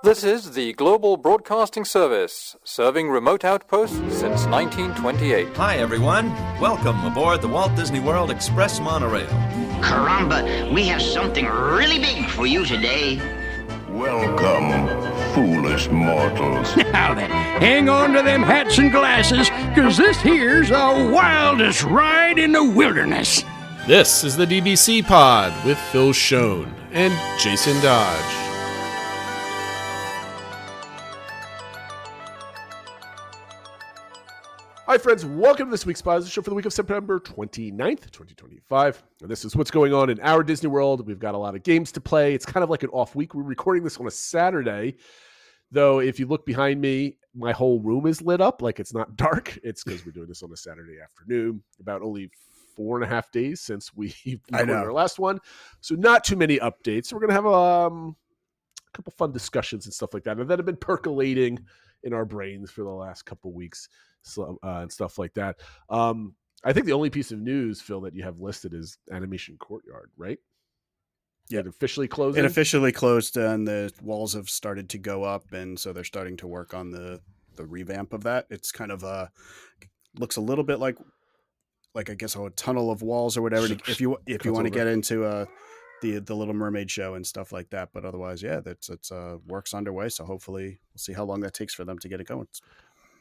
This is the Global Broadcasting Service, serving remote outposts since 1928. Hi, everyone. Welcome aboard the Walt Disney World Express monorail. Caramba, we have something really big for you today. Welcome, foolish mortals. Now then, hang on to them hats and glasses, because this here's the wildest ride in the wilderness. This is the DBC Pod with Phil Schoen and Jason Dodge. Hi, friends. Welcome to this week's Pod, the show for the week of September 29th, 2025. And this is what's going on in our Disney World. We've got a lot of games to play. It's kind of like an off week. We're recording this on a Saturday, though if you look behind me, my whole room is lit up like it's not dark. It's because we're doing this on a Saturday afternoon, about only 4.5 days since we recorded our last one. So not too many updates. So we're going to have a couple fun discussions and stuff like that, and that have been percolating in our brains for the last couple weeks. And stuff like that. I think the only piece of news, Phil, that you have listed is Animation Courtyard, right? Yeah, it officially closed. It officially closed, and the walls have started to go up, and so they're starting to work on the revamp of that. It's kind of looks a little bit like I guess a tunnel of walls or whatever. If you want to get into the Little Mermaid show and stuff like that, but otherwise, yeah, it's work's underway. So hopefully, we'll see how long that takes for them to get it going.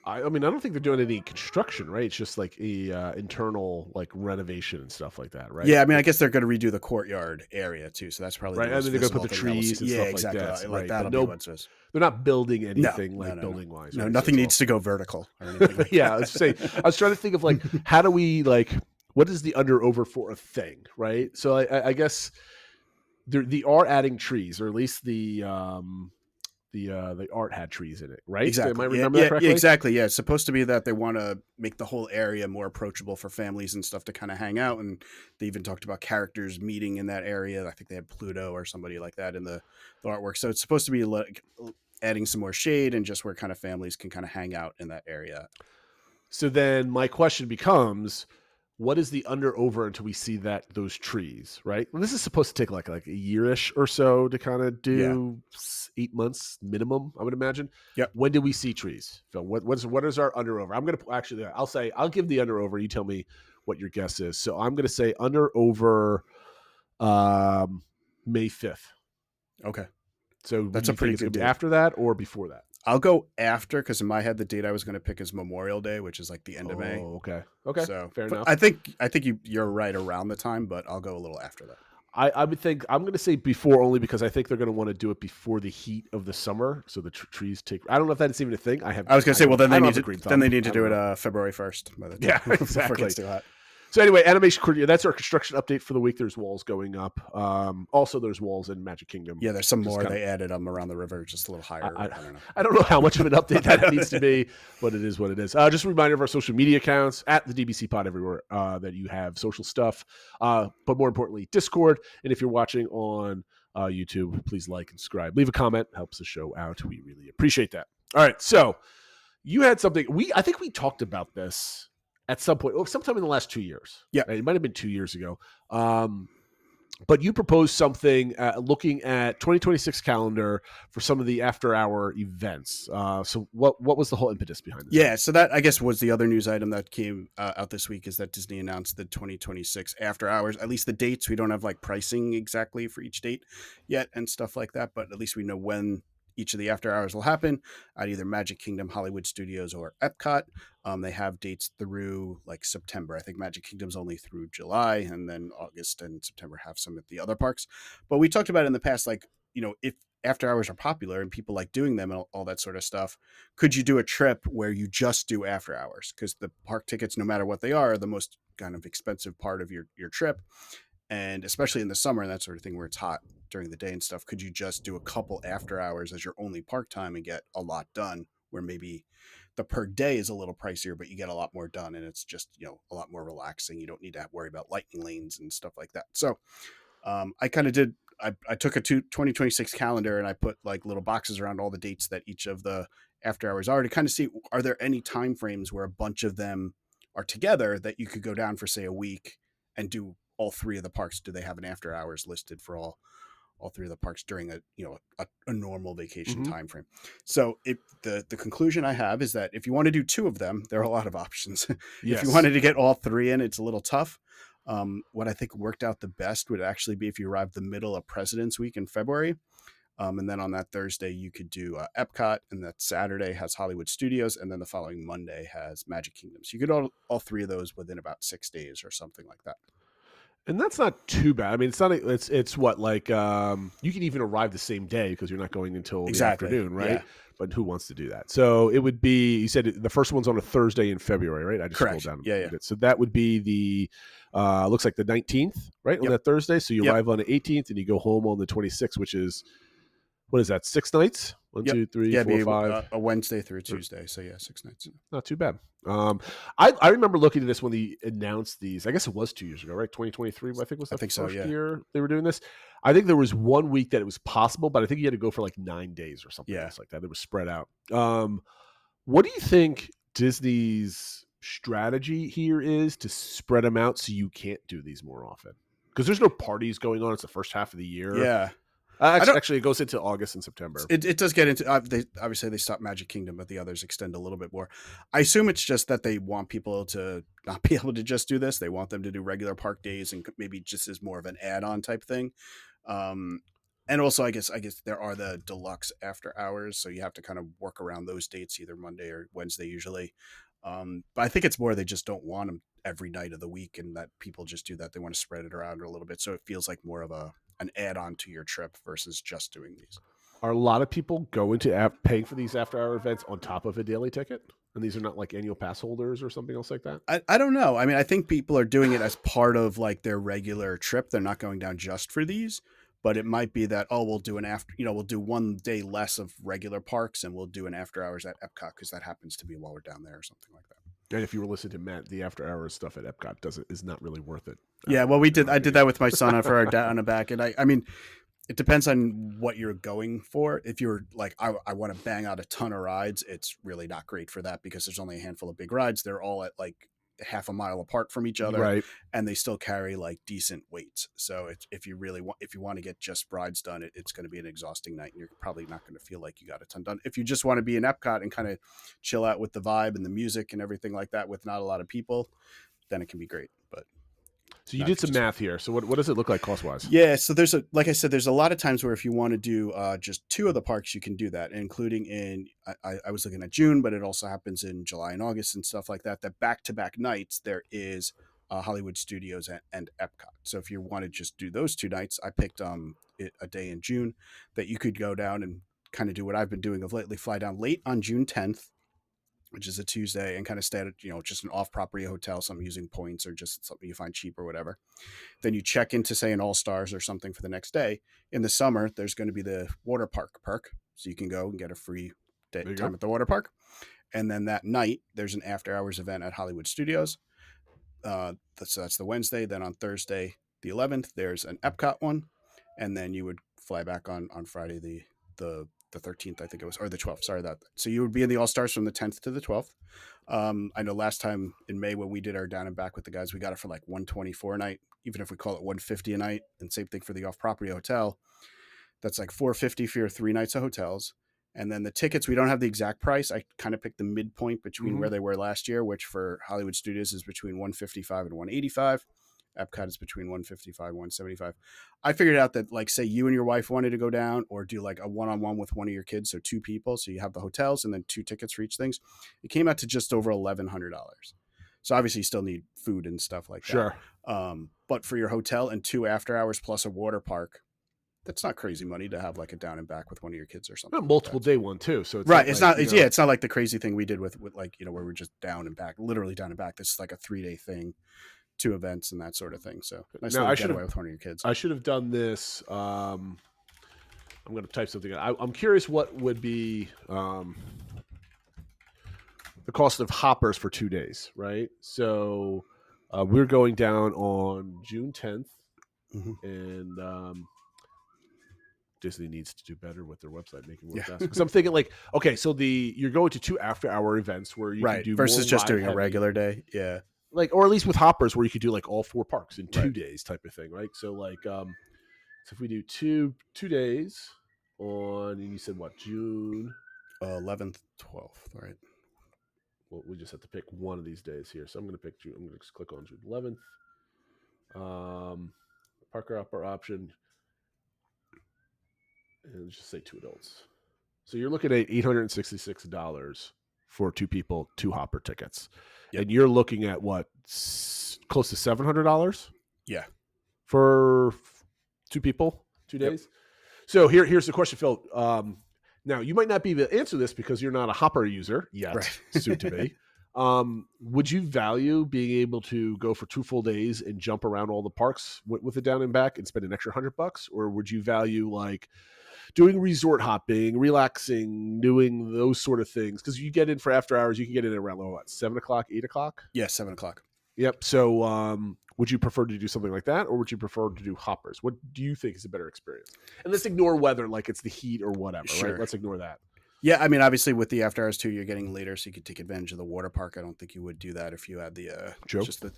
I mean, I don't think they're doing any construction, right? It's just like a internal like renovation and stuff like that, right? Yeah, I mean, I guess they're going to redo the courtyard area too, so that's probably right. I mean, they're going to put the trees and stuff exactly. like that. Like right. that'll be they're not building anything building wise. No, right? nothing needs to go vertical. Or anything like yeah, I was trying to think of like how do we like what is the under over for a thing, right? So I guess they are adding trees, or at least the art had trees in it, right? Exactly. Am I remember that correctly? Yeah, exactly. Yeah, it's supposed to be that they want to make the whole area more approachable for families and stuff to kind of hang out. And they even talked about characters meeting in that area. I think they had Pluto or somebody like that in the artwork. So it's supposed to be like adding some more shade and just where kind of families can kind of hang out in that area. So then my question becomes, what is the under over until we see those trees, right? And this is supposed to take like a yearish or so to kind of do 8 months minimum, I would imagine. Yep. When do we see trees, Phil? What is our under over? I'm going to I'll give the under over. You tell me what your guess is. So I'm going to say under over May 5th. Okay. So that's a pretty good date. After that or before that? I'll go after, because in my head the date I was going to pick is Memorial Day, which is like the end of May. Oh, okay. So fair enough. I think you're right around the time, but I'll go a little after that. I would think I'm going to say before, only because I think they're going to want to do it before the heat of the summer, so the trees take. I don't know if that's even a thing. I was going to say, well, then they need to do it February 1st. By the time, yeah, exactly. Before it gets too hot. So anyway, Animation Courtyard, that's our construction update for the week. There's walls going up. Also, there's walls in Magic Kingdom. Yeah, there's some more. They added them around the river, just a little higher. I don't know how much of an update that needs to be, but it is what it is. Just a reminder of our social media accounts at the DBC Pod everywhere that you have social stuff. But more importantly, Discord. And if you're watching on YouTube, please like and subscribe. Leave a comment. Helps the show out. We really appreciate that. All right. So you had something. I think we talked about this at some point, sometime in the last 2 years. Yeah. It might have been 2 years ago. But you proposed something looking at 2026 calendar for some of the after-hour events. So what was the whole impetus behind this? Yeah, so that, I guess, was the other news item that came out this week, is that Disney announced the 2026 after-hours, at least the dates. We don't have, like, pricing exactly for each date yet and stuff like that, but at least we know when each of the after hours will happen at either Magic Kingdom, Hollywood Studios, or Epcot. They have dates through like September. I think Magic Kingdom's only through July, and then August and September have some at the other parks. But we talked about in the past, like, if after hours are popular and people like doing them and all that sort of stuff, could you do a trip where you just do after hours? Because the park tickets, no matter what they are the most kind of expensive part of your trip. And especially in the summer and that sort of thing where it's hot during the day and stuff, could you just do a couple after hours as your only park time and get a lot done, where maybe the per day is a little pricier, but you get a lot more done and it's just, a lot more relaxing. You don't need to worry about lightning lanes and stuff like that. So I kind of did, I took a 2026 calendar and I put like little boxes around all the dates that each of the after hours are to kind of see, are there any time frames where a bunch of them are together that you could go down for, say, a week and do all three of the parks? Do they have an after hours listed for all three of the parks during a normal vacation Mhm. time frame. So the conclusion I have is that if you want to do two of them, there are a lot of options. If you Yes. wanted to get all three in, it's a little tough. What I think worked out the best would actually be if you arrived the middle of President's Week in February. And then on that Thursday, you could do Epcot, and that Saturday has Hollywood Studios, and then the following Monday has Magic Kingdom. So you could all three of those within about 6 days or something like that. And that's not too bad. I mean, it's not. It's what like you can even arrive the same day because you're not going until Exactly. the afternoon, right? Yeah. But who wants to do that? So it would be. You said the first one's on a Thursday in February, right? I just Correct. scrolled down. Yeah, a yeah. bit. So that would be the looks like the 19th, right, on Yep. that Thursday. So you Yep. arrive on the 18th and you go home on the 26th, which is what is that? 6 nights? One, Yep. 2, 3, Yeah, 4, it'd be 5. a Wednesday through Tuesday. So yeah, 6 nights. Not too bad. I remember looking at this when they announced these. I guess it was 2 years ago, right? 2023, I think was the I think so, first yeah. year they were doing this. I think there was 1 week that it was possible, but I think you had to go for like 9 days or something Yeah. else like that. It was spread out. What do you think Disney's strategy here is to spread them out so you can't do these more often? Because there's no parties going on. It's the first half of the year. Yeah. Actually, it goes into August and September. It does get into obviously they stopped Magic Kingdom, but the others extend a little bit more. I assume it's just that they want people to not be able to just do this. They want them to do regular park days and maybe just as more of an add-on type thing. And also, I guess there are the deluxe after hours, so you have to kind of work around those dates, either Monday or Wednesday usually. But I think it's more they just don't want them every night of the week, and that people just do that. They want to spread it around a little bit, so it feels like more of an add-on to your trip versus just doing these. Are a lot of people going to paying for these after-hour events on top of a daily ticket? And these are not like annual pass holders or something else like that? I don't know. I mean, I think people are doing it as part of like their regular trip. They're not going down just for these, but it might be that, we'll do we'll do 1 day less of regular parks and we'll do an after hours at Epcot because that happens to be while we're down there or something like that. And if you were listening to Matt, the after-hours stuff at Epcot is not really worth it. Yeah, well, I did that with my son for our down and back, and I mean, it depends on what you're going for. If you're like, I want to bang out a ton of rides, it's really not great for that because there's only a handful of big rides. They're all at like half a mile apart from each other, Right. and they still carry like decent weights. So if you want to get just rides done, it's going to be an exhausting night, and you're probably not going to feel like you got a ton done. If you just want to be in Epcot and kind of chill out with the vibe and the music and everything like that with not a lot of people, then it can be great. But So you did some math here. So what does it look like cost-wise? yeah, so like I said, there's a lot of times where if you want to do just 2 of the parks, you can do that, including in, I was looking at June, but it also happens in July and August and stuff like that. That back-to-back nights, there is Hollywood Studios and Epcot. So if you want to just do those 2 nights, I picked a day in June that you could go down and kind of do what I've been doing of lately, fly down late on June 10th, which is a Tuesday, and kind of stay at, just an off-property hotel, something using points or just something you find cheap or whatever. Then you check into, say, an All-Stars or something for the next day. In the summer, there's going to be the water park perk, so you can go and get a free time at the water park. And then that night, there's an after-hours event at Hollywood Studios. So that's the Wednesday. Then on Thursday, the 11th, there's an Epcot one. And then you would fly back on Friday, the 13th, I think it was, or the 12th. Sorry about that. So you would be in the All-Stars from the 10th to the 12th. I know last time in May when we did our down and back with the guys, we got it for like $124 a night, even if we call it $150 a night. And same thing for the off-property hotel. That's like $450 for your 3 nights of hotels. And then the tickets, we don't have the exact price. I kind of picked the midpoint between where they were last year, which for Hollywood Studios is between $155 and $185. Epcot is between $155 and $175. I figured out that, like, say you and your wife wanted to go down or do like a one-on-one with one of your kids, so 2 people, so you have the hotels and then 2 tickets for each things. It came out to just over $1,100. So obviously you still need food and stuff like that. Sure. But for your hotel and 2 after hours plus a water park, that's not crazy money to have like a down and back with one of your kids or something. A multiple day one too. So it's right. Not it's like, not. It's not like the crazy thing we did with like, where we're just down and back, literally down and back. This is like a 3-day thing, 2 events and that sort of thing. So nice little getaway with one of your kids. I should have done this. I'm going to type something. I'm curious what would be the cost of hoppers for 2 days, right? So we're going down on June 10th, and Disney needs to do better with their website, making it work faster. Because I'm thinking like, okay, so you're going to 2 after-hour events where you can do versus more just doing live a regular day. Yeah. Like, or at least with hoppers where you could do like all 4 parks in 2 days type of thing, right? So like So if we do two days on, and you said what, June 11th, 12th, right? Well, we just have to pick one of these days here. So I'm going to pick June. I'm going to just click on June 11th. Parker upper option, and let's just say 2 adults. So you're looking at $866 for 2 people, 2 hopper tickets, and you're looking at what, close to $700? Yeah, for 2 people, 2 days. Yep. So here's the question, Phil. Now you might not be able to answer this because you're not a hopper user yet, right. Soon to be. Would you value being able to go for 2 full days and jump around all the parks with the down and back and spend an extra $100? Or would you value like doing resort hopping, relaxing, doing those sort of things? Because you get in for after hours, you can get in around what, 7 o'clock, 8 o'clock? Yeah, 7 o'clock. Yep. So would you prefer to do something like that, or would you prefer to do hoppers? What do you think is a better experience? And let's ignore weather, like it's the heat or whatever, sure. Right? Let's ignore that. Yeah, I mean, obviously with the after hours too, you're getting later, so you could take advantage of the water park. I don't think you would do that if you had the just the.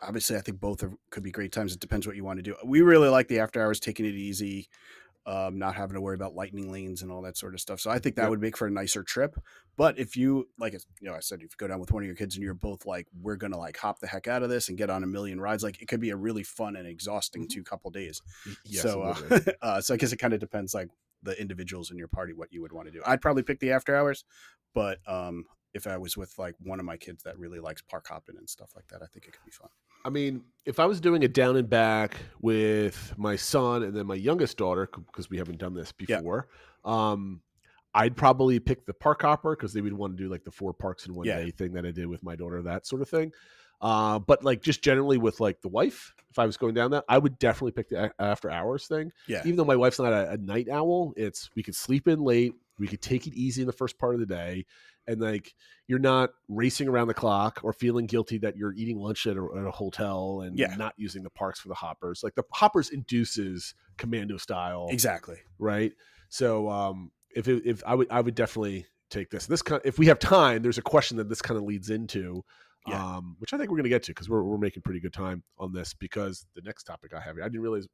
Obviously, I think both could be great times. It depends what you want to do. We really like the after hours, taking it easy, not having to worry about lightning lanes and all that sort of stuff. So I think that would make for a nicer trip. But if you I said, if you go down with one of your kids and you're both like, we're gonna like hop the heck out of this and get on a million rides, like it could be a really fun and exhausting couple days. Yes, so so I guess it kind of depends, like the individuals in your party, what you would want to do. I'd probably pick the after hours, but if I was with like one of my kids that really likes park hopping and stuff like that, I think it could be fun. I mean, if I was doing a down and back with my son and then my youngest daughter, because we haven't done this before, I'd probably pick the park hopper because they would want to do like the 4 parks in one day thing that I did with my daughter, that sort of thing. But like just generally with like the wife, if I was going down that, I would definitely pick the after hours thing. Yeah. Even though my wife's not a night owl, we could sleep in late. We could take it easy in the first part of the day. And like, you're not racing around the clock or feeling guilty that you're eating lunch at a hotel and not using the parks for the hoppers. Like the hoppers induces commando style. Exactly. Right. So, if I would definitely take this if we have time, there's a question that this kind of leads into, which I think we're going to get to, because we're making pretty good time on this, because the next topic I have here, I didn't realize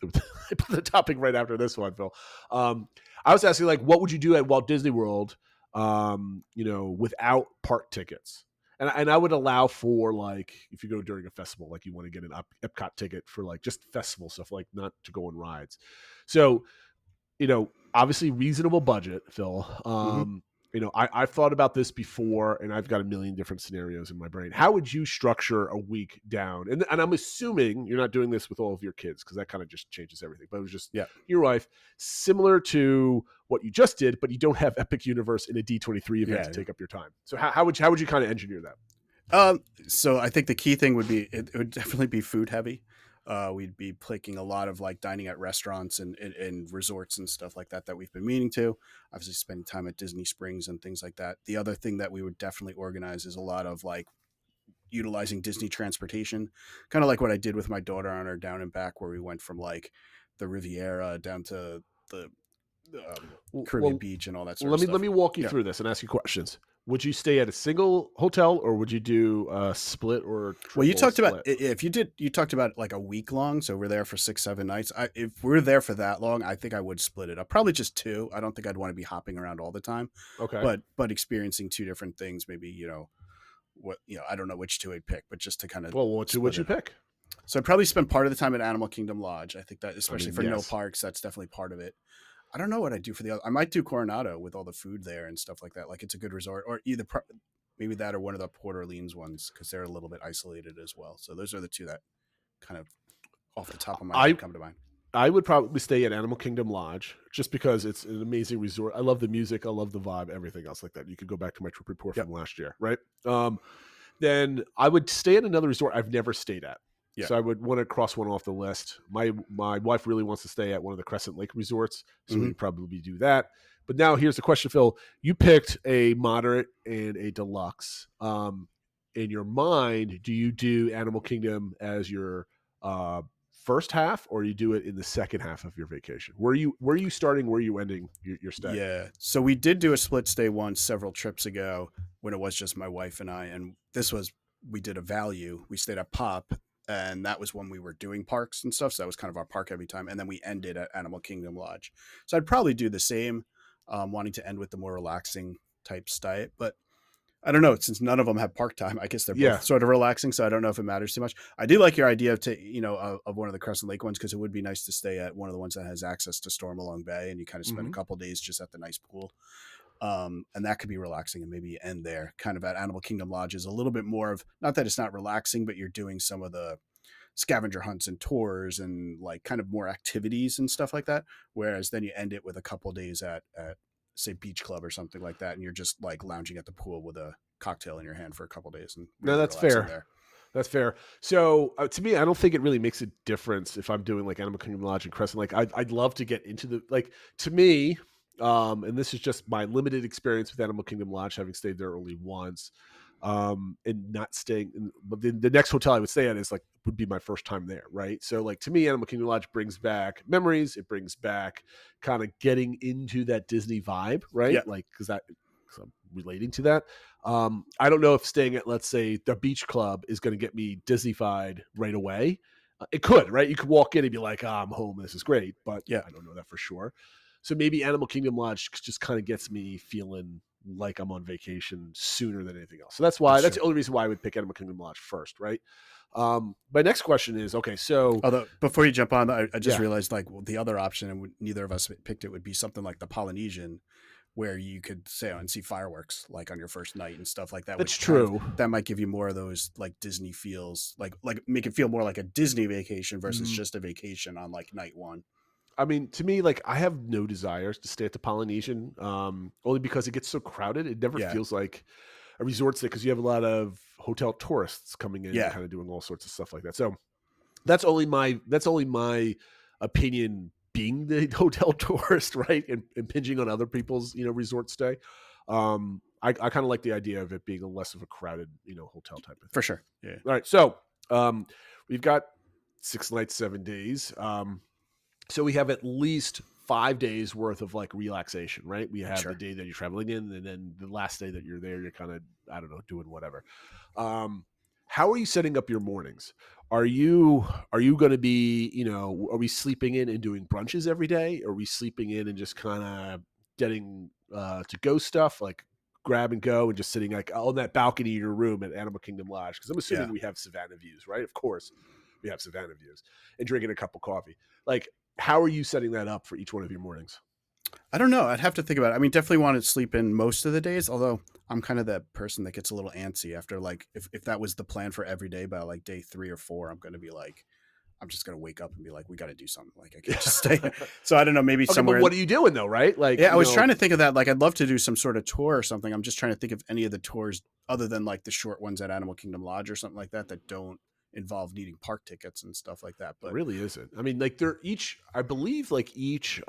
I put the topic right after this one, Phil. I was asking, like, what would you do at Walt Disney World, without park tickets? And I would allow for, like, if you go during a festival, like you want to get an Epcot ticket for like just festival stuff, like not to go on rides. So, obviously reasonable budget, Phil. I've thought about this before, and I've got a million different scenarios in my brain. How would you structure a week down? And I'm assuming you're not doing this with all of your kids, because that kind of just changes everything. But it was just your wife, similar to what you just did, but you don't have Epic Universe in a D23 event to take up your time. So how would you kind of engineer that? So I think the key thing would be, it would definitely be food heavy. We'd be picking a lot of like dining at restaurants and resorts and stuff like that we've been meaning to. Obviously spending time at Disney Springs and things like that. The other thing that we would definitely organize is a lot of like utilizing Disney transportation, kind of like what I did with my daughter on our down and back, where we went from like the Riviera down to the Caribbean Beach and all that sort of stuff. Let me walk you through this and ask you questions. Would you stay at a single hotel, or would you do a split or triple? Well, you talked about, you talked about like a week long. So we're there for 6-7 nights. If we're there for that long, I think I would split it up. Probably just 2. I don't think I'd want to be hopping around all the time. Okay. But experiencing 2 different things, maybe, I don't know which 2 I'd pick, but just to kind of. Well, what 2 would you pick? So I'd probably spend part of the time at Animal Kingdom Lodge. I think that, especially for no parks, that's definitely part of it. I don't know what I do for the other. I might do Coronado with all the food there and stuff like that. Like, it's a good resort, or either maybe that or one of the Port Orleans ones, because they're a little bit isolated as well. So those are the 2 that kind of off the top of my head come to mind. I would probably stay at Animal Kingdom Lodge, just because it's an amazing resort. I love the music. I love the vibe, everything else like that. You could go back to my trip report from last year, right? Then I would stay at another resort I've never stayed at. Yeah. So I would want to cross one off the list. My wife really wants to stay at one of the Crescent Lake resorts, so we'd probably do that. But now here's the question, Phil. You picked a moderate and a deluxe. In your mind, do you do Animal Kingdom as your first half, or you do it in the second half of your vacation? Where are you starting? Where are you ending your stay? Yeah. So we did do a split stay once several trips ago when it was just my wife and I, and we did a value. We stayed at Pop and that was when we were doing parks and stuff. So that was kind of our park every time. And then we ended at Animal Kingdom Lodge. So I'd probably do the same, wanting to end with the more relaxing types diet. But I don't know, since none of them have park time, I guess they're both sort of relaxing. So I don't know if it matters too much. I do like your idea of one of the Crescent Lake ones, because it would be nice to stay at one of the ones that has access to Stormalong Bay, and you kind of spend a couple days just at the nice pool. And that could be relaxing, and maybe end there. Kind of at Animal Kingdom Lodge is a little bit more of, not that it's not relaxing, but you're doing some of the scavenger hunts and tours and like kind of more activities and stuff like that. Whereas then you end it with a couple days at say Beach Club or something like that, and you're just like lounging at the pool with a cocktail in your hand for a couple days. And really no, that's fair. There. That's fair. So to me, I don't think it really makes a difference if I'm doing like Animal Kingdom Lodge and Crescent. Like I'd love to get into the, like, to me, and this is just my limited experience with Animal Kingdom Lodge, having stayed there only once, and not staying in, but the next hotel I would stay at would be my first time there, right? So like, to me, Animal Kingdom Lodge brings back memories. It brings back kind of getting into that Disney vibe, right? Yeah. Like, because I'm relating to that. I don't know if staying at, let's say, the Beach Club is going to get me Disney-fied right away. It could, right? You could walk in and be like, I'm home, this is great, but I don't know that for sure. So maybe Animal Kingdom Lodge just kind of gets me feeling like I'm on vacation sooner than anything else. So that's the only reason why I would pick Animal Kingdom Lodge first, right? My next question is, okay, so... Although, before you jump on, I just realized, like, the other option, and neither of us picked it, would be something like the Polynesian, where you could sail and see fireworks, like, on your first night and stuff like that. That's true. That might give you more of those, like, Disney feels, like make it feel more like a Disney vacation versus just a vacation on, like, night one. I mean, to me, like, I have no desires to stay at the Polynesian, only because it gets so crowded. It never feels like a resort stay, because you have a lot of hotel tourists coming in and kind of doing all sorts of stuff like that. So that's only my opinion, being the hotel tourist, right? And impinging on other people's, resort stay. I kind of like the idea of it being less of a crowded, hotel type of thing. For sure. Yeah. All right. So we've got 6 nights, 7 days. So we have at least 5 days worth of like relaxation, right? We have the day that you're traveling in, and then the last day that you're there, you're kind of, I don't know, doing whatever. How are you setting up your mornings? Are you going to be, are we sleeping in and doing brunches every day? Are we sleeping in and just kind of getting to go stuff, like grab and go, and just sitting like on that balcony in your room at Animal Kingdom Lodge? Because I'm assuming we have Savannah views, right? Of course we have Savannah views, and drinking a cup of coffee. Like, how are you setting that up for each one of your mornings? I don't know. I'd have to think about it. I mean, definitely want to sleep in most of the days, although I'm kind of that person that gets a little antsy after, like, if that was the plan for every day, by like day 3 or 4, I'm going to be like, I'm just going to wake up and be like, we got to do something. Like, I can't just stay. So I don't know, maybe somewhere. But what are you doing though? Right? Like, I was trying to think of that. Like, I'd love to do some sort of tour or something. I'm just trying to think of any of the tours other than like the short ones at Animal Kingdom Lodge or something like that don't involve needing park tickets and stuff like that. But it really isn't. I mean, like, they're each, I believe, like each,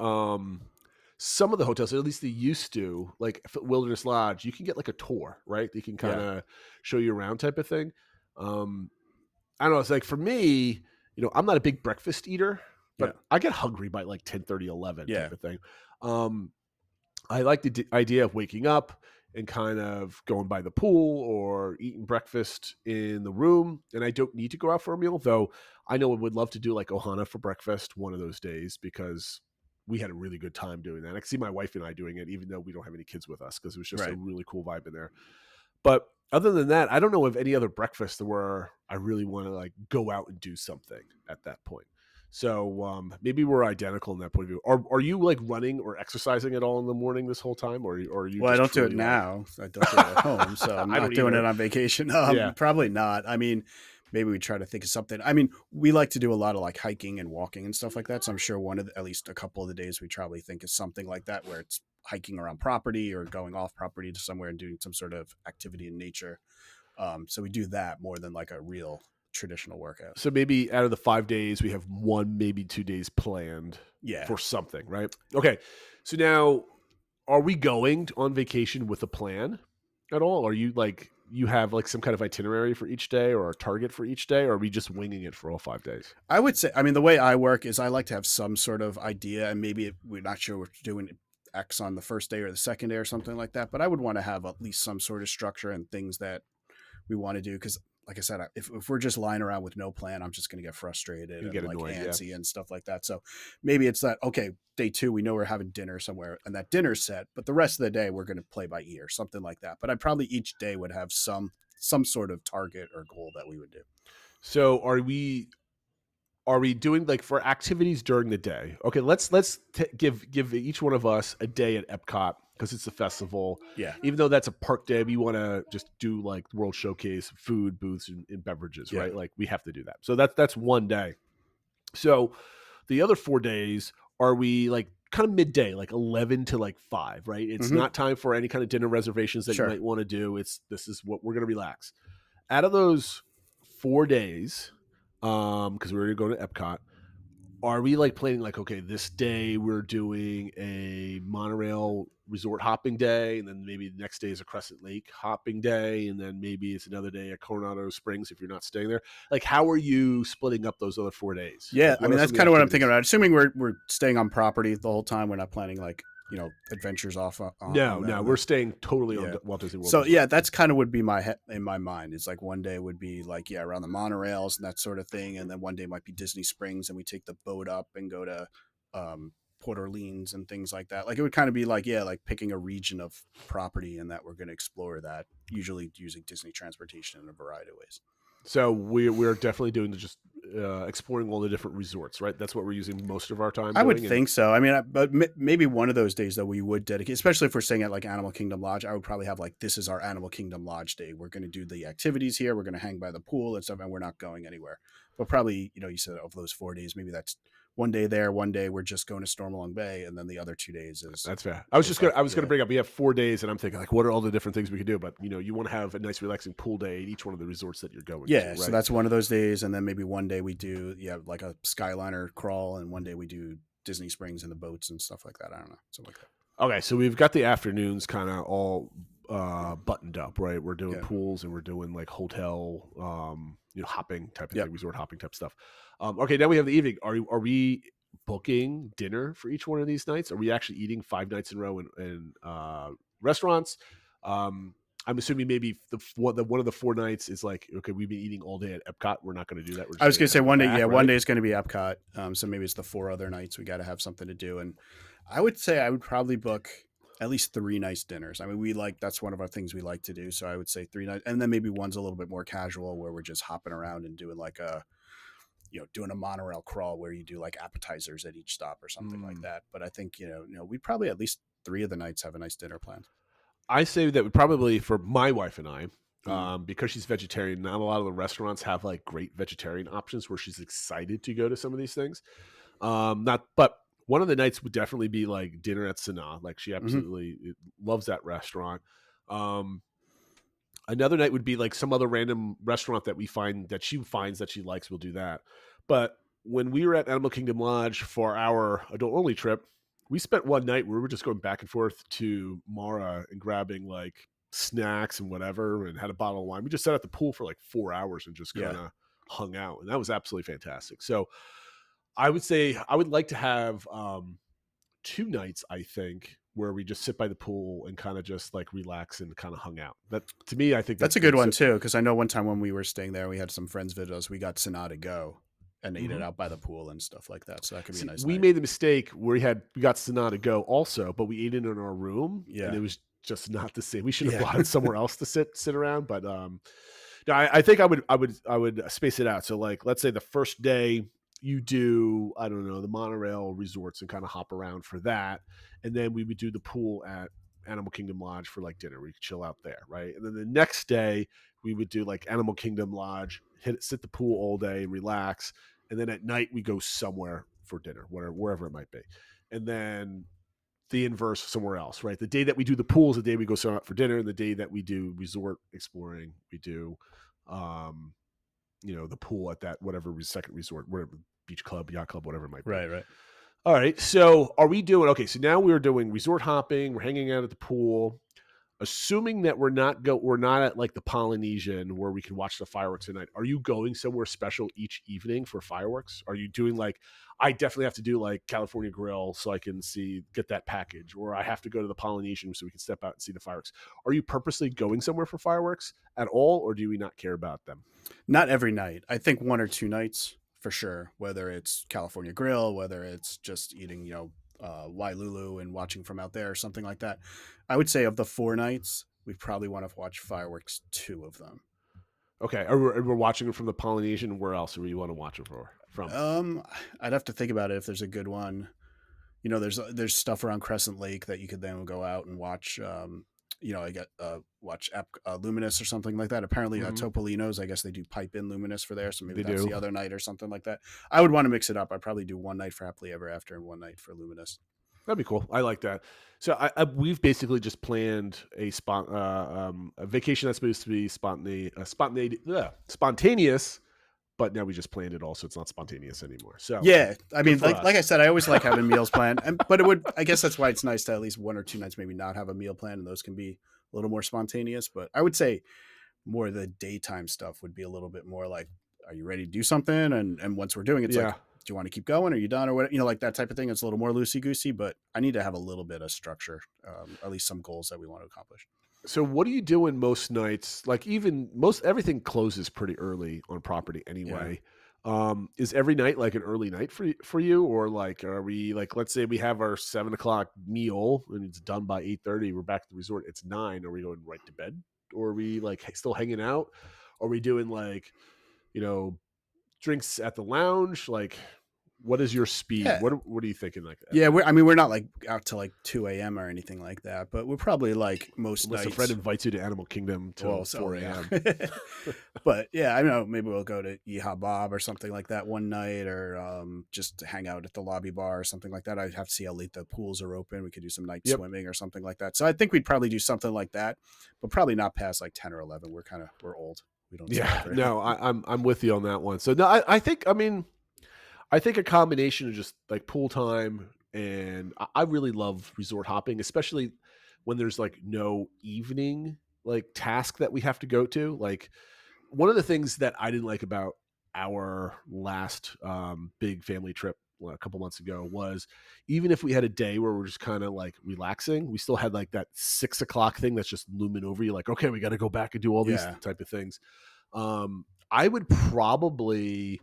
some of the hotels, at least they used to, like Wilderness Lodge, you can get like a tour, right? They can kind of show you around type of thing. I don't know. It's like, for me, I'm not a big breakfast eater, but I get hungry by like 10:30, 11 type of thing. I like the idea of waking up and kind of going by the pool or eating breakfast in the room. And I don't need to go out for a meal, though I know I would love to do like Ohana for breakfast one of those days, because we had a really good time doing that. I can see my wife and I doing it, even though we don't have any kids with us, because it was just a really cool vibe in there. But other than that, I don't know of any other breakfast where I really want to like go out and do something at that point. So maybe we're identical in that point of view. Are you like running or exercising at all in the morning this whole time, or are you? Well, I don't do it now. I don't do it at home, so I'm not doing it on vacation. Probably not. I mean, maybe we try to think of something. I mean, we like to do a lot of like hiking and walking and stuff like that. So I'm sure at least a couple of the days we probably think is something like that, where it's hiking around property or going off property to somewhere and doing some sort of activity in nature. So we do that more than like a real traditional workout. So maybe out of the 5 days, we have 1, maybe 2 days planned for something, right? Okay. So now, are we going on vacation with a plan at all? Are you like, you have like some kind of itinerary for each day or a target for each day, or are we just winging it for all 5 days? I would say, I mean, the way I work is I like to have some sort of idea, and maybe we're not sure we're doing X on the first day or the second day or something like that, but I would want to have at least some sort of structure and things that we want to do, because like I said, if we're just lying around with no plan, I'm just going to get frustrated You and get like annoyed, antsy and stuff like that. So maybe it's that, okay, day 2, we know we're having dinner somewhere and that dinner's set, but the rest of the day we're going to play by ear, something like that. But I probably each day would have some sort of target or goal that we would do. So are we doing like for activities during the day? Okay, let's give each one of us a day at Epcot because it's a festival. Yeah. Even though that's a park day, we want to just do like World Showcase, food booths, and beverages, Yeah. right? Like we have to do that. So that's one day. So the other 4 days, are we like kind of midday, like 11 to like 5, right? It's Mhm. not time for any kind of dinner reservations that Sure. you might want to do. This is what we're going to relax. Out of those 4 days, because we're going to go to Epcot, are we like planning like, okay, this day we're doing a monorail resort hopping day, and then maybe the next day is a Crescent Lake hopping day, and then maybe it's another day at Coronado Springs if you're not staying there? Like, how are you splitting up those other 4 days? Yeah, Like, I mean, that's kind of what I'm thinking about. Assuming we're staying on property the whole time, we're not planning like, adventures off. No, we're staying totally Yeah. on Walt Disney World. So Resort. yeah, that's kind of would be in my mind. It's like one day would be like, yeah, around the monorails and that sort of thing, and then one day might be Disney Springs, and we take the boat up and go to Port Orleans and things like that. Like it would kind of be like, yeah, like picking a region of property and that we're going to explore that, usually using Disney transportation in a variety of ways. So we're definitely doing just exploring all the different resorts, right? That's what we're using most of our time. I would think so. I mean, but maybe one of those days though we would dedicate, especially if we're staying at like Animal Kingdom Lodge. I would probably have like, this is our Animal Kingdom Lodge day. We're going to do the activities here. We're going to hang by the pool and stuff, and we're not going anywhere. But probably, you said of those 4 days, maybe that's one day there, one day we're just going to Stormalong Bay, and then the other 2 days is. That's fair. I was gonna bring up. We have 4 days, and I'm thinking like, what are all the different things we could do? But you want to have a nice, relaxing pool day at each one of the resorts that you're going. Yeah, to, right? so that's one of those days, and then maybe one day we do like a Skyliner crawl, and one day we do Disney Springs and the boats and stuff like that. I don't know, something like that. Okay, so we've got the afternoons kind of all buttoned up, right? We're doing pools and we're doing like hotel, hopping type of thing, resort hopping type stuff. Okay, now we have the evening. Are we booking dinner for each one of these nights? Are we actually eating 5 nights in a row in restaurants? I'm assuming maybe one of the 4 nights is like, okay, we've been eating all day at Epcot. We're not going to do that. I was going to say one day, right? one day is going to be Epcot. So maybe it's the 4 other nights. We got to have something to do. And I would say I would probably book at least 3 nice dinners. I mean, that's one of our things we like to do. So I would say 3 nights. And then maybe one's a little bit more casual where we're just hopping around and doing like doing a monorail crawl where you do like appetizers at each stop or something like that. But I think, we probably at least 3 of the nights have a nice dinner planned. I say that we probably, for my wife and I, because she's vegetarian, not a lot of the restaurants have like great vegetarian options where she's excited to go to some of these things. But one of the nights would definitely be like dinner at Sanaa. Like she absolutely loves that restaurant. Another night would be like some other random restaurant that we find that she finds that she likes. We'll do that. But when we were at Animal Kingdom Lodge for our adult only trip, we spent one night where we were just going back and forth to Mara and grabbing like snacks and whatever, and had a bottle of wine. We just sat at the pool for like 4 hours and just kind of hung out, and that was absolutely fantastic. So I would say I would like to have 2 nights, I think, where we just sit by the pool and kind of just like relax and kind of hung out. That, to me, I think that's a good one too, because I know one time when we were staying there, we had some friends visit us. We got Sanaa to go and ate it out by the pool and stuff like that. So that could be a nice. We made the mistake where we got Sanaa to go also, but we ate it in our room, and it was just not the same. We should have bought it somewhere else to sit around, but no, I think I would space it out. So like, let's say the first day you do, I don't know, the monorail resorts and kind of hop around for that, and then we would do the pool at Animal Kingdom Lodge for like dinner. We could chill out there, right? And then the next day we would do like Animal Kingdom Lodge, sit the pool all day and relax. And then at night we go somewhere for dinner, wherever it might be. And then the inverse somewhere else, right? The day that we do the pool is the day we go somewhere for dinner. And the day that we do resort exploring, we do, the pool at that, whatever second resort, whatever, beach club, yacht club, whatever it might be. Right. All right. So are we doing, okay. So now we're doing resort hopping. We're hanging out at the pool. assuming that we're not at like the Polynesian where we can watch the fireworks at night, are you going somewhere special each evening for fireworks? Are you doing like, I definitely have to do like California Grill so I can get that package, or I have to go to the Polynesian so we can step out and see the fireworks? Are you purposely going somewhere for fireworks at all, or do we not care about them? Not every night. I think 1 or 2 nights for sure, whether it's California Grill, whether it's just eating, Wailulu and watching from out there or something like that. I would say of the 4 nights, we probably want to watch fireworks 2 of them. Okay, we're watching it from the Polynesian. Where else do you want to watch it from? I'd have to think about it if there's a good one. There's stuff around Crescent Lake that you could then go out and watch. I get watch Luminous or something like that. Apparently, Topolino's, I guess they do pipe in Luminous for there, so maybe that's the other night or something like that. I would want to mix it up. I'd probably do 1 night for Happily Ever After and 1 night for Luminous. That'd be cool. I like that. So we've basically just planned a vacation that's supposed to be spontaneous, but now we just planned it all, so it's not spontaneous anymore. So yeah, I mean, like I said, I always like having meals planned, but I guess that's why it's nice to at least 1 or 2 nights maybe not have a meal plan, and those can be a little more spontaneous. But I would say more of the daytime stuff would be a little bit more like, are you ready to do something? And once we're doing it, it's like, do you want to keep going? Are you done? Or what? Like that type of thing. It's a little more loosey-goosey, but I need to have a little bit of structure, at least some goals that we want to accomplish. So what are you doing most nights? Like everything closes pretty early on property anyway. Yeah. Is every night like an early night for you? Or like, are we like, let's say we have our 7:00 meal and it's done by 8:30. We're back at the resort. It's 9. Are we going right to bed? Or are we like still hanging out? Are we doing like, drinks at the lounge? Like, what is your speed? Yeah. What are you thinking like that? Yeah, we're not like out till like 2 a.m. or anything like that, but we're probably like most Unless nights. a friend invites you to Animal Kingdom till 4 a.m. But yeah, I don't know, maybe we'll go to Yeehaw Bob or something like that one night, or just hang out at the lobby bar or something like that. I'd have to see how late the pools are open. We could do some night swimming or something like that. So I think we'd probably do something like that, but probably not past like 10 or 11. We're old. We don't. Yeah, no, I'm with you on that one. So no, I think a combination of just like pool time, and I really love resort hopping, especially when there's like no evening like task that we have to go to. Like one of the things that I didn't like about our last big family trip a couple months ago was, even if we had a day where we're just kind of like relaxing, we still had like that 6:00 thing that's just looming over you. Like, okay, we got to go back and do all these type of things. I would probably,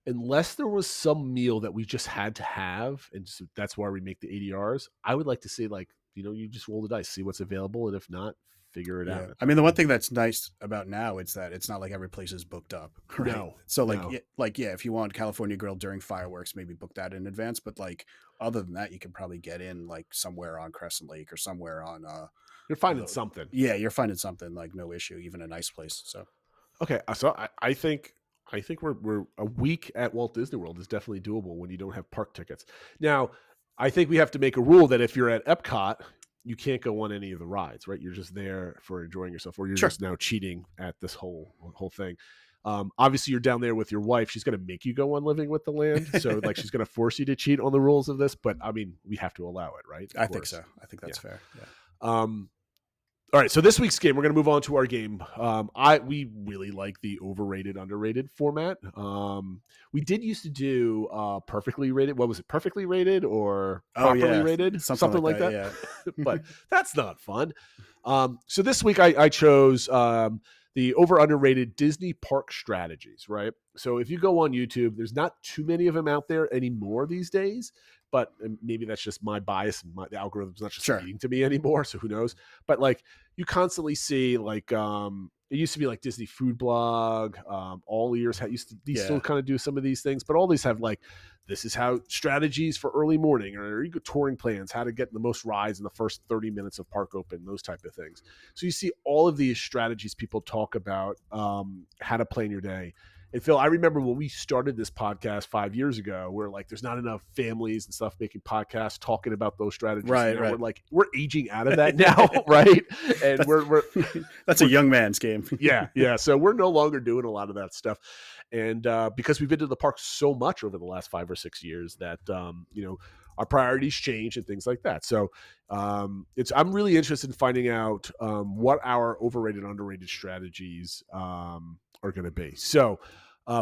unless there was some meal that we just had to have, and just, that's why we make the ADRs, I would like to say like, you just roll the dice, see what's available, and if not, figure it out. I mean, the one thing that's nice about now is that it's not like every place is booked up. Right? No. So if you want California Grill during fireworks, maybe book that in advance. But like other than that, you can probably get in like somewhere on Crescent Lake or somewhere on. You're finding something. Yeah, you're finding something, like no issue, even a nice place. So. Okay, so I think we're a week at Walt Disney World is definitely doable when you don't have park tickets. Now, I think we have to make a rule that if you're at Epcot, you can't go on any of the rides, right? You're just there for enjoying yourself, or you're just now cheating at this whole thing. Obviously, you're down there with your wife. She's going to make you go on Living with the Land, so like she's going to force you to cheat on the rules of this. But I mean, we have to allow it, right? I think so. I think that's fair. Yeah. All right, so this week's game, we're going to move on to our game. We really like the overrated, underrated format. We did used to do perfectly rated. What was it? Perfectly rated or properly rated? Something like that. Yeah. But that's not fun. So this week I chose the underrated Disney park strategies, right? So if you go on YouTube, there's not too many of them out there anymore these days. But maybe that's just my bias, and the algorithm's not just feeding to me anymore. So who knows? But like you constantly see like it used to be like Disney Food Blog, All Ears still kind of do some of these things, but all these have like, this is how strategies for early morning, or touring plans, how to get the most rides in the first 30 minutes of park open, those type of things. So you see all of these strategies people talk about, how to plan your day. And Phil, I remember when we started this podcast 5 years ago, we're like, there's not enough families and stuff making podcasts talking about those strategies. Right. We're like, we're aging out of that now, right? And we're that's a young man's game. Yeah. So we're no longer doing a lot of that stuff. And because we've been to the park so much over the last 5 or 6 years that, our priorities change and things like that. So I'm really interested in finding out what our overrated, underrated strategies are going to be. So,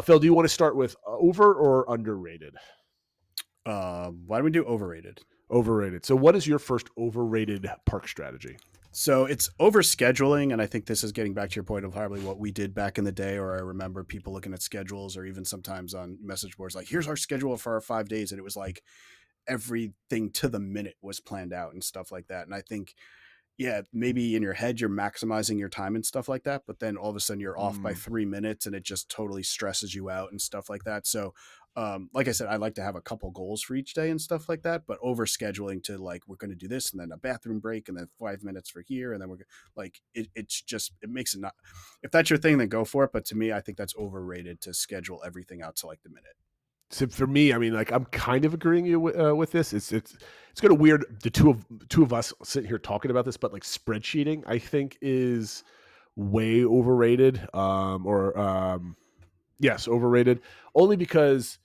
Phil, do you want to start with over or underrated? Why don't we do overrated? Overrated. So what is your first overrated park strategy? So it's overscheduling, and I think this is getting back to your point of probably what we did back in the day, or I remember people looking at schedules, or even sometimes on message boards, like, here's our schedule for our 5 days, and it was like everything to the minute was planned out and stuff like that. And I think, yeah, maybe in your head you're maximizing your time and stuff like that, but then all of a sudden you're off by 3 minutes, and it just totally stresses you out and stuff like that. So like I said, I like to have a couple goals for each day and stuff like that, but over scheduling to like, we're going to do this and then a bathroom break and then 5 minutes for here. And then we're like, it's just, it makes it not, if that's your thing, then go for it. But to me, I think that's overrated to schedule everything out to like the minute. So for me, I mean, like, I'm kind of agreeing with this. It's kind of weird. The two of us sitting here talking about this, but like spreadsheeting, I think is way overrated. Yes, overrated. Only because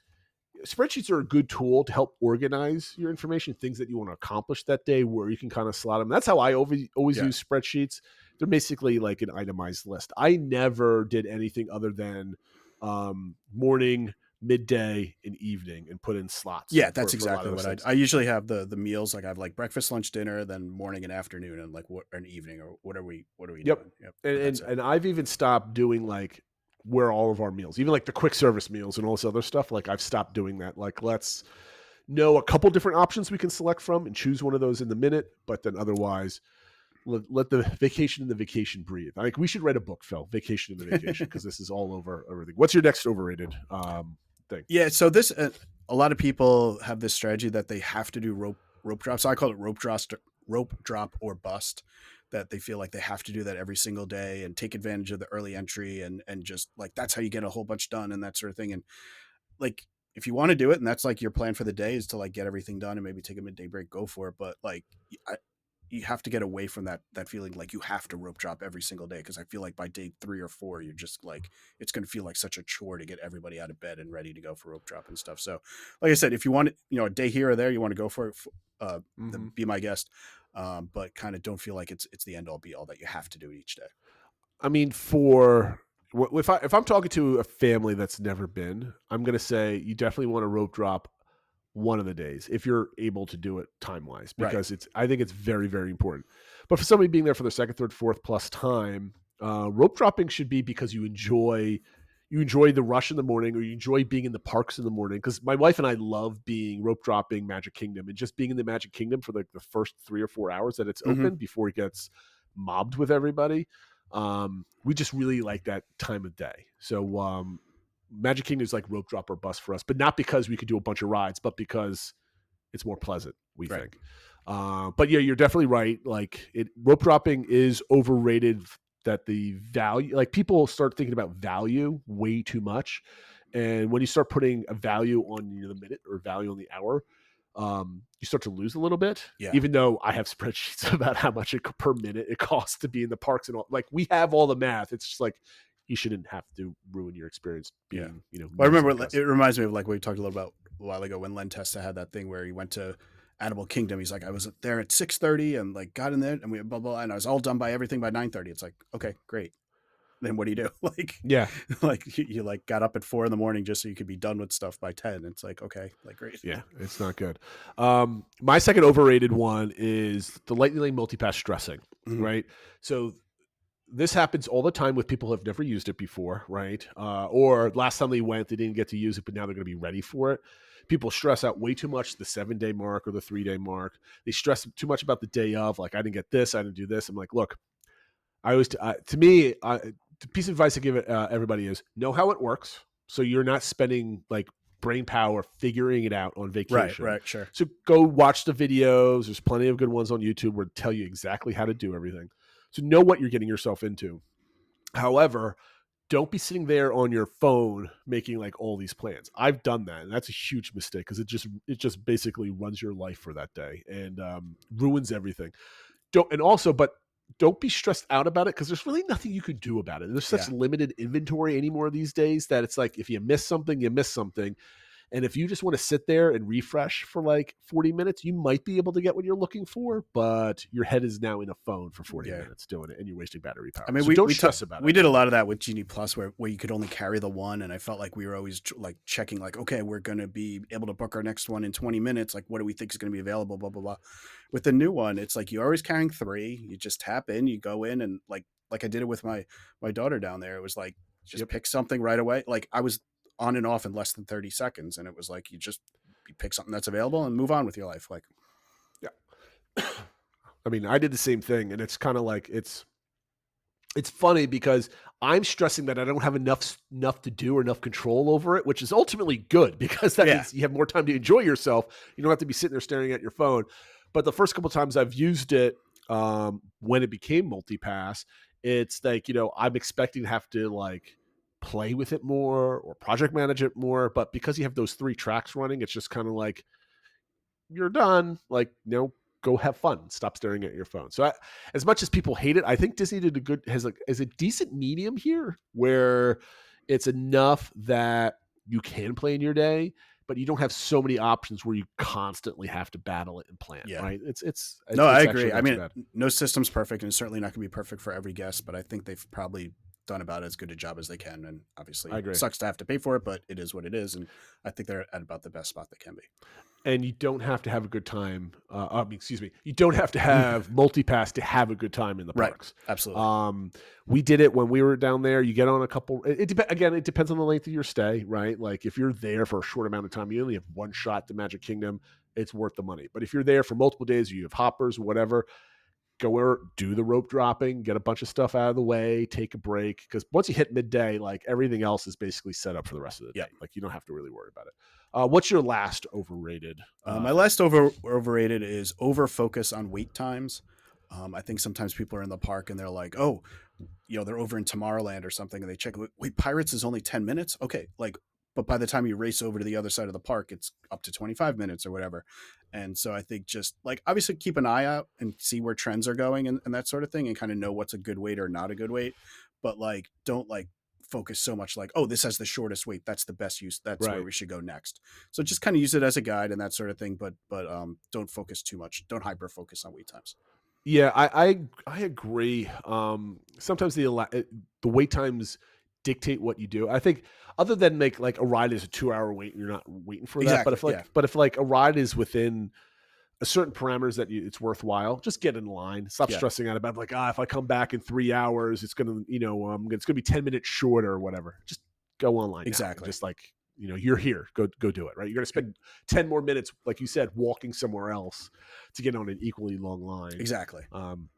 spreadsheets are a good tool to help organize your information, things that you want to accomplish that day, where you can kind of slot them. That's how I always use spreadsheets. They're basically like an itemized list. I never did anything other than morning, midday, and evening, and put in slots. Yeah, that's exactly what I usually have. The meals, like I have like breakfast, lunch, dinner, then morning and afternoon, and like an evening, or what are we doing? Yep. And I've even stopped doing like where all of our meals, even like the quick service meals and all this other stuff, like I've stopped doing that. Like, let's know a couple different options we can select from and choose one of those in the minute, but then otherwise let the vacation and the vacation breathe. I think we should write a book, Phil, Vacation and the Vacation, because this is all over everything. What's your next overrated thing? Yeah, so this a lot of people have this strategy that they have to do rope drops. So I call it rope drop or bust. That they feel like they have to do that every single day and take advantage of the early entry and just like, that's how you get a whole bunch done and that sort of thing. And like, if you want to do it and that's like your plan for the day is to like get everything done and maybe take a midday break, go for it. But like, you have to get away from that feeling like you have to rope drop every single day. Cause I feel like by day 3 or 4, you're just like, it's going to feel like such a chore to get everybody out of bed and ready to go for rope drop and stuff. So like I said, if you want it, a day here or there, you want to go for it, then be my guest. But kind of don't feel like it's the end all be all that you have to do it each day. I mean, if I'm talking to a family that's never been, I'm going to say you definitely want to rope drop one of the days if you're able to do it time wise, because I think it's very, very important. But for somebody being there for their second, third, fourth plus time, rope dropping should be because you enjoy the rush in the morning, or you enjoy being in the parks in the morning. Because my wife and I love being rope dropping Magic Kingdom and just being in the Magic Kingdom for like the first 3 or 4 hours that it's open before it gets mobbed with everybody. We just really like that time of day. So Magic Kingdom is like rope drop or bust for us, but not because we could do a bunch of rides, but because it's more pleasant, we think. But yeah, you're definitely right. Like, rope dropping is overrated. That the value, like, people start thinking about value way too much. And when you start putting a value on the minute or value on the hour, you start to lose a little bit. Yeah. Even though I have spreadsheets about how much per minute it costs to be in the parks and all, like, we have all the math. It's just like, you shouldn't have to ruin your experience being, Well, I remember it reminds me of like what we talked a little about a while ago when Len Testa had that thing where he went to Animal Kingdom. He's like, I was there at 6:30 and like got in there and we blah, blah, and I was all done by everything by 9:30. It's like, okay, great. Then what do you do? Like, yeah, like you like got up at 4 a.m. just so you could be done with stuff by 10. It's like, okay, like, great. Yeah, it's not good. My second overrated one is the Lightning Lane multipass stressing, right? So this happens all the time with people who have never used it before, right? Or last time they went, they didn't get to use it, but now they're going to be ready for it. People stress out way too much the 7-day mark or the 3-day mark. They stress too much about the day of, like, I didn't get this, I didn't do this. I'm like, look, the piece of advice I give everybody is know how it works, so you're not spending like brain power figuring it out on vacation. Right, sure. So go watch the videos. There's plenty of good ones on YouTube where tell you exactly how to do everything. So know what you're getting yourself into. However, don't be sitting there on your phone making like all these plans. I've done that, and that's a huge mistake because it just basically runs your life for that day and ruins everything. Don't be stressed out about it because there's really nothing you can do about it. There's such limited inventory anymore these days that it's like if you miss something, you miss something. And if you just want to sit there and refresh for like 40 minutes, you might be able to get what you're looking for, but your head is now in a phone for 40 minutes doing it and you're wasting battery power. I mean, so we don't stress about it. We did a lot of that with Genie Plus where you could only carry the one. And I felt like we were always like checking like, okay, we're going to be able to book our next one in 20 minutes. Like, what do we think is going to be available? Blah, blah, blah. With the new one, it's like you're always carrying 3. You just tap in, you go in, and like I did it with my daughter down there. It was like, just pick something right away. Like I was on and off in less than 30 seconds. And it was like, you pick something that's available and move on with your life. Like, yeah. I mean, I did the same thing, and it's kind of like, it's funny because I'm stressing that I don't have enough to do or enough control over it, which is ultimately good because that means you have more time to enjoy yourself. You don't have to be sitting there staring at your phone. But the first couple of times I've used it, when it became multipass, it's like, I'm expecting to have to like play with it more or project manage it more. But because you have those 3 tracks running, it's just kind of like, you're done. Like, go have fun. Stop staring at your phone. So as much as people hate it, I think Disney has a decent medium here where it's enough that you can play in your day, but you don't have so many options where you constantly have to battle it and plan. Right? I agree. I mean, no system's perfect, and it's certainly not going to be perfect for every guest, but I think they've probably done about as good a job as they can. And obviously it sucks to have to pay for it, but it is what it is. And I think they're at about the best spot they can be. And you don't have to have a good time. You don't have to have multipass to have a good time in the parks. Right. Absolutely. We did it when we were down there. You get on a couple. It depends on the length of your stay, right? Like if you're there for a short amount of time, you only have one shot to Magic Kingdom. It's worth the money. But if you're there for multiple days, or you have hoppers or whatever, go do the rope dropping, get a bunch of stuff out of the way, take a break. Because once you hit midday, like everything else is basically set up for the rest of the day. Like you don't have to really worry about it. What's your last overrated? My last overrated is over focus on wait times. I think sometimes people are in the park and they're like, oh, they're over in Tomorrowland or something, and they check, wait, Pirates is only 10 minutes? Okay, like, but by the time you race over to the other side of the park, it's up to 25 minutes or whatever. And so I think just like, obviously keep an eye out and see where trends are going and that sort of thing, and kind of know what's a good wait or not a good wait. But like, don't like focus so much like, oh, this has the shortest wait, that's the best use, that's where we should go next. So just kind of use it as a guide and that sort of thing, but don't focus too much, don't hyper focus on wait times. I agree. Sometimes the wait times dictate what you do. I think other than make like a ride is a 2-hour wait and you're not waiting for that, but if like a ride is within a certain parameters that it's worthwhile, just get in line. Stop stressing out about like, if I come back in 3 hours, it's gonna, it's gonna be 10 minutes shorter or whatever. Just go online. Exactly. Just like, you're here. Go do it. Right. You're gonna spend 10 more minutes, like you said, walking somewhere else to get on an equally long line. Exactly.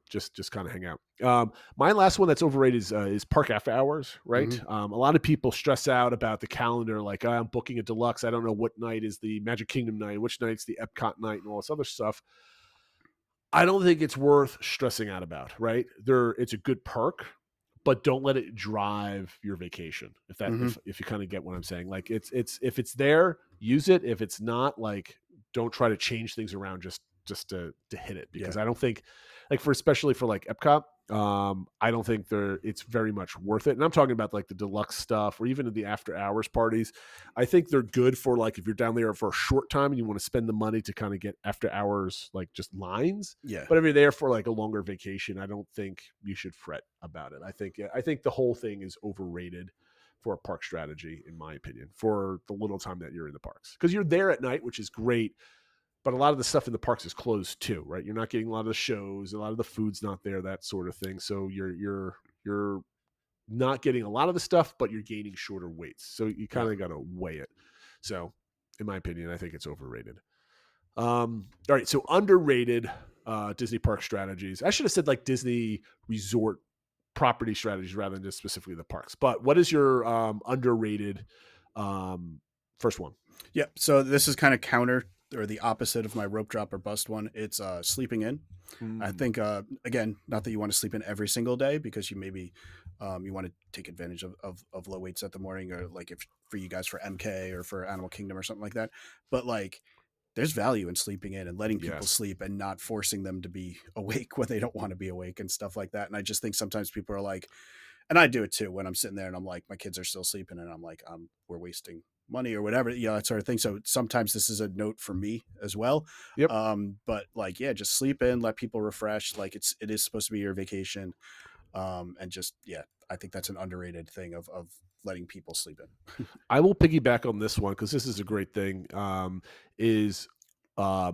Just kind of hang out. My last one that's overrated is park after hours. Right. Mm-hmm. A lot of people stress out about the calendar. Like, I'm booking a deluxe. I don't know what night is the Magic Kingdom night, which night's the Epcot night, and all this other stuff. I don't think it's worth stressing out about. Right. It's a good perk, but don't let it drive your vacation. If you kind of get what I'm saying, like it's if it's there, use it. If it's not, like, don't try to change things around just to hit it, because I don't think, like, especially for like Epcot, I don't think it's very much worth it. And I'm talking about like the deluxe stuff or even the after hours parties. I think they're good for like if you're down there for a short time and you want to spend the money to kind of get after hours, like just lines. Yeah. But if you're there for like a longer vacation, I don't think you should fret about it. I think the whole thing is overrated for a park strategy, in my opinion, for the little time that you're in the parks, because you're there at night, which is great. But a lot of the stuff in the parks is closed too, right? You're not getting a lot of the shows, a lot of the food's not there, that sort of thing. So you're not getting a lot of the stuff, but you're gaining shorter waits. So you kind of got to weigh it. So in my opinion, I think it's overrated. All right. So underrated Disney park strategies. I should have said like Disney resort property strategies rather than just specifically the parks. But what is your underrated first one? Yeah. So this is kind of counter or the opposite of my rope drop or bust one. It's sleeping in. I think, again, not that you want to sleep in every single day, because you maybe you want to take advantage of low weights at the morning, or like if for you guys for MK or for Animal Kingdom or something like that. But like, there's value in sleeping in and letting people sleep and not forcing them to be awake when they don't want to be awake and stuff like that. And I just think sometimes people are like, and I do it too, when I'm sitting there and I'm like, my kids are still sleeping and I'm like, we're wasting money or whatever, that sort of thing. So sometimes this is a note for me as well. Yep. But like, yeah, just sleep in, let people refresh. Like it is supposed to be your vacation. And just, yeah, I think that's an underrated thing of letting people sleep in. I will piggyback on this one because this is a great thing. Is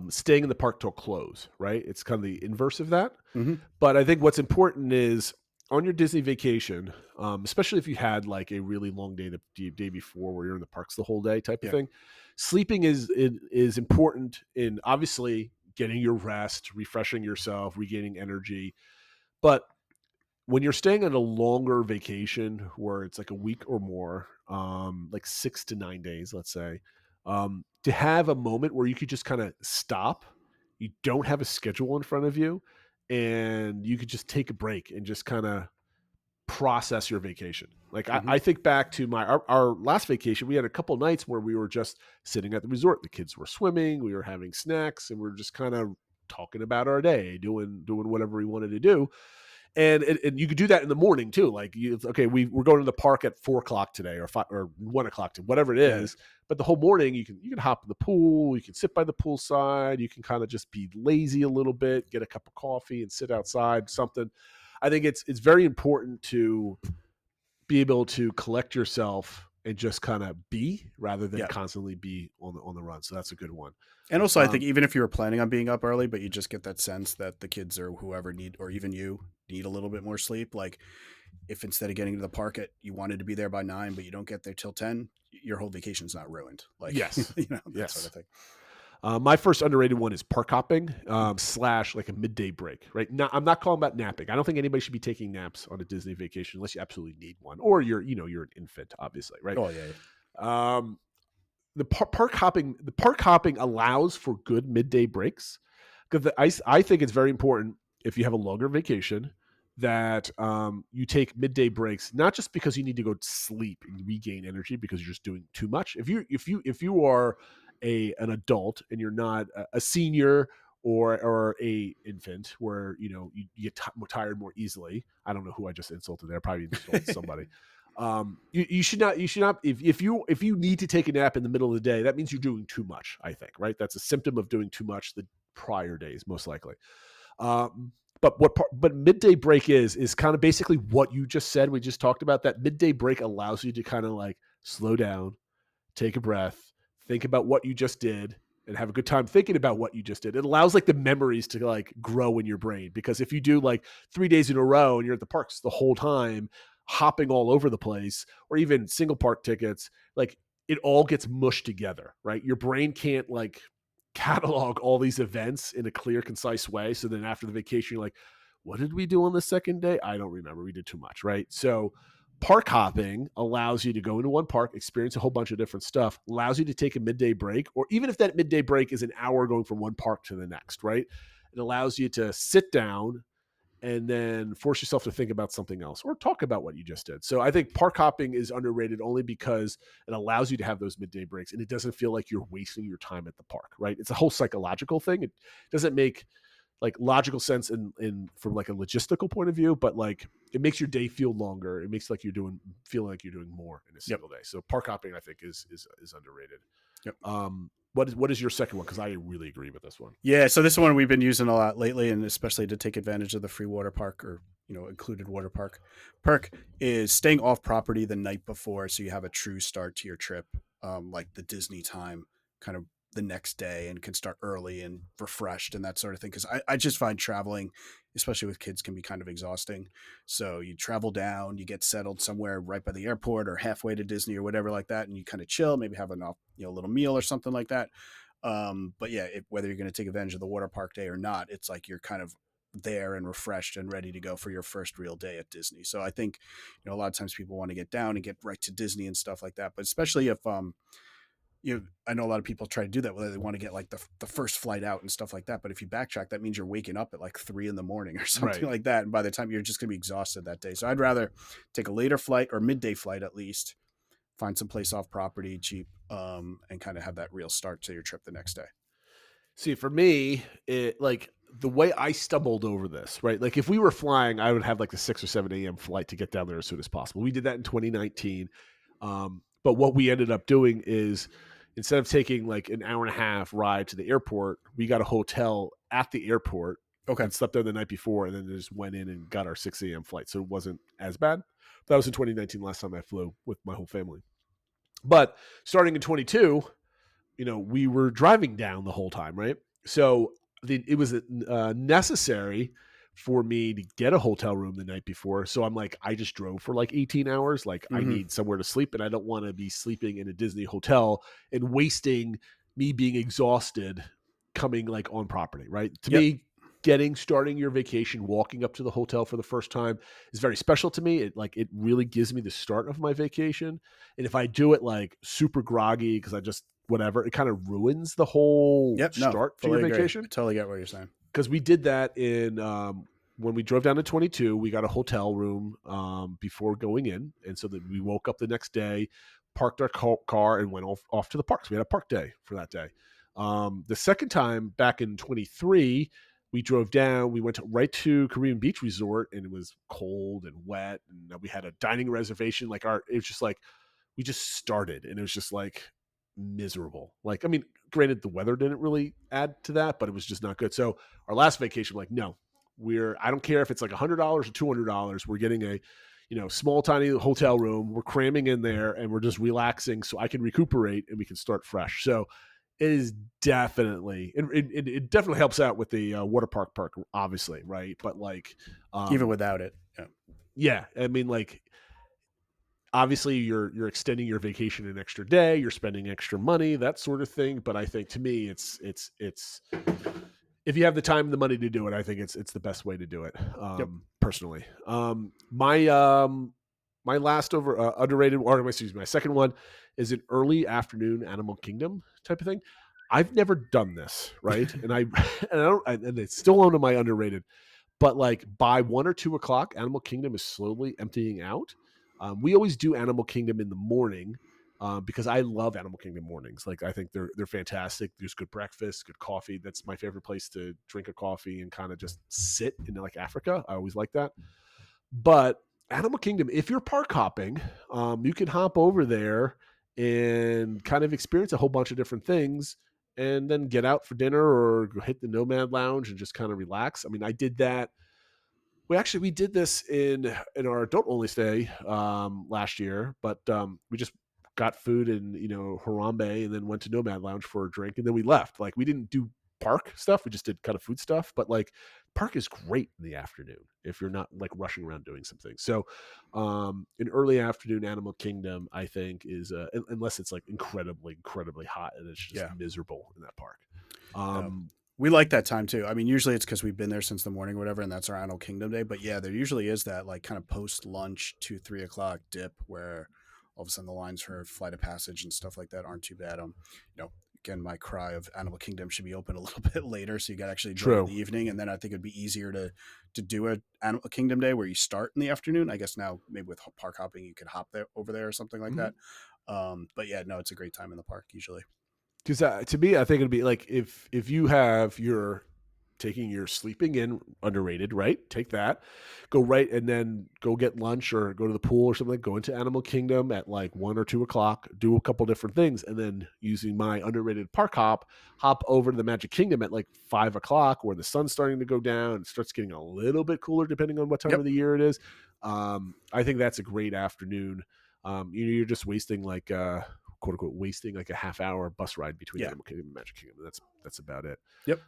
staying in the park till close, right? It's kind of the inverse of that. Mhm. But I think what's important is on your Disney vacation, especially if you had like a really long day the day before where you're in the parks the whole day type of thing, sleeping is important in obviously getting your rest, refreshing yourself, regaining energy. But when you're staying on a longer vacation where it's like a week or more, like 6 to 9 days, let's say, to have a moment where you could just kind of stop, you don't have a schedule in front of you, and you could just take a break and just kind of process your vacation. Like I think back to our last vacation, we had a couple nights where we were just sitting at the resort. The kids were swimming, we were having snacks, and we were just kind of talking about our day, doing whatever we wanted to do. And you could do that in the morning too. Like we're going to the park at 4:00 today or 5 or 1:00 to whatever it is. But the whole morning you can hop in the pool, you can sit by the poolside, you can kind of just be lazy a little bit, get a cup of coffee and sit outside, something. I think it's very important to be able to collect yourself and just kind of be rather than constantly be on the run. So that's a good one. And also, I think even if you were planning on being up early, but you just get that sense that the kids or whoever need, or even you need a little bit more sleep. Like if instead of getting to the park you wanted to be there by 9, but you don't get there till 10, your whole vacation's not ruined. Like, yes, that sort of thing. My first underrated one is park hopping / like a midday break, right? Now, I'm not calling about napping. I don't think anybody should be taking naps on a Disney vacation unless you absolutely need one, or you're an infant, obviously, right? Oh yeah. The park hopping allows for good midday breaks because I think it's very important if you have a longer vacation that you take midday breaks, not just because you need to go sleep and regain energy because you're just doing too much. If you are an adult and you're not a senior or a infant where you get tired more easily. I don't know who I just insulted there. Probably insulted somebody. You should not if you need to take a nap in the middle of the day, that means you're doing too much, I think, right? That's a symptom of doing too much the prior days, most likely. But midday break is kind of basically what you just said. We just talked about that. Midday break allows you to kind of like slow down, take a breath, think about what you just did, and have a good time thinking about what you just did. It allows like the memories to like grow in your brain, because if you do like 3 days in a row and you're at the parks the whole time, hopping all over the place, or even single park tickets, like it all gets mushed together, right? Your brain can't like catalog all these events in a clear, concise way. So then after the vacation, you're like, what did we do on the second day? I don't remember. We did too much, right? So park hopping allows you to go into one park, experience a whole bunch of different stuff, allows you to take a midday break, or even if that midday break is an hour going from one park to the next, right? It allows you to sit down and then force yourself to think about something else or talk about what you just did. So I think park hopping is underrated only because it allows you to have those midday breaks and it doesn't feel like you're wasting your time at the park, right? It's a whole psychological thing. It doesn't make like logical sense in from like a logistical point of view, but like it makes your day feel longer. It makes like feel like you're doing more in a single day. So park hopping, I think, is underrated. Yep. What is your second one? Because I really agree with this one. Yeah, so this one we've been using a lot lately, and especially to take advantage of the free water park or included water park perk is staying off property the night before, so you have a true start to your trip, like the Disney time, kind of the next day, and can start early and refreshed and that sort of thing. Because I just find traveling, especially with kids, can be kind of exhausting. So you travel down, you get settled somewhere right by the airport or halfway to Disney or whatever like that, and you kind of chill, maybe have a little meal or something like that. But yeah, whether you're going to take advantage of the water park day or not, it's like you're kind of there and refreshed and ready to go for your first real day at Disney. So I think, a lot of times people want to get down and get right to Disney and stuff like that. But especially if, I know a lot of people try to do that, whether they want to get like the first flight out and stuff like that. But if you backtrack, that means you're waking up at like 3 a.m. or something like that. And by the time you're just going to be exhausted that day. So I'd rather take a later flight or midday flight, at least find some place off property cheap, and kind of have that real start to your trip the next day. See, for me, it like the way I stumbled over this, right? Like if we were flying, I would have like the 6 or 7 a.m. flight to get down there as soon as possible. We did that in 2019. But what we ended up doing is instead of taking like an hour and a half ride to the airport, we got a hotel at the airport and slept there the night before, and then just went in and got our 6 a.m. flight. So it wasn't as bad. That was in 2019, last time I flew with my whole family. But starting in 22, we were driving down the whole time, right? So it was necessary for me to get a hotel room the night before. So I'm like, I just drove for like 18 hours. Like I need somewhere to sleep, and I don't want to be sleeping in a Disney hotel and wasting me being exhausted coming like on property, right? To me, starting your vacation, walking up to the hotel for the first time is very special to me. It really gives me the start of my vacation. And if I do it like super groggy because I just whatever, it kind of ruins the whole start to your vacation. I totally get what you're saying. Because we did that in when we drove down to 22, we got a hotel room before going in, and so that we woke up the next day, parked our car, and went off to the parks. We had a park day for that day. The second time back in 23. We drove down, we went right to Caribbean Beach Resort, and it was cold and wet. And we had a dining reservation. It was just like, we just started, and it was just like miserable. Like, I mean, granted, the weather didn't really add to that, but it was just not good. So our last vacation, like, no, I don't care if it's like $100 or $200. We're getting a, small, tiny hotel room. We're cramming in there, and we're just relaxing so I can recuperate and we can start fresh. So it is definitely, it definitely helps out with the water park, obviously, right? But like, even without it, yeah. I mean, like, obviously, you're extending your vacation an extra day, you're spending extra money, that sort of thing. But I think to me, it's if you have the time and the money to do it, I think it's the best way to do it. Personally, my last underrated, or excuse me, my second one is an early afternoon Animal Kingdom type of thing. I've never done this, right? and it's still on my underrated, but like by 1 or 2 o'clock, Animal Kingdom is slowly emptying out. We always do Animal Kingdom in the morning because I love Animal Kingdom mornings. Like I think they're fantastic. There's good breakfast, good coffee. That's my favorite place to drink a coffee and kind of just sit in like Africa. I always like that. But Animal Kingdom, if you're park hopping, you can hop over there and kind of experience a whole bunch of different things and then get out for dinner or hit the Nomad Lounge and just kind of relax. I mean, I did that. We did this in our adult only stay last year, but we just got food in Harambe and then went to Nomad Lounge for a drink, and then we left. Like we didn't do park stuff, we just did kind of food stuff. But like park is great in the afternoon if you're not like rushing around doing something. So an early afternoon Animal Kingdom, I think, is unless it's like incredibly hot and it's just miserable in that park. We like that time too. I mean, usually it's because we've been there since the morning or whatever, and that's our Animal Kingdom day. But yeah, there usually is that like kind of post lunch 2-3 o'clock dip where all of a sudden the lines for Flight of Passage and stuff like that aren't too bad. Again, my cry of Animal Kingdom should be open a little bit later, so you got actually enjoy in the evening, and then I think it'd be easier to do a Animal Kingdom day where you start in the afternoon. I guess now maybe with park hopping you could hop there over there or something like that. But yeah, no, it's a great time in the park usually. Because to me, I think it'd be like if you have your taking your sleeping in underrated, right? Take that, go right, and then go get lunch or go to the pool or something. Go into Animal Kingdom at like 1 or 2 o'clock, do a couple different things, and then using my underrated park hop over to the Magic Kingdom at like 5 o'clock where the sun's starting to go down. It starts getting a little bit cooler depending on what time of the year it is. I think that's a great afternoon. You're just wasting like quote unquote wasting like a half hour bus ride between Animal Kingdom and Magic Kingdom. That's about it. Yep.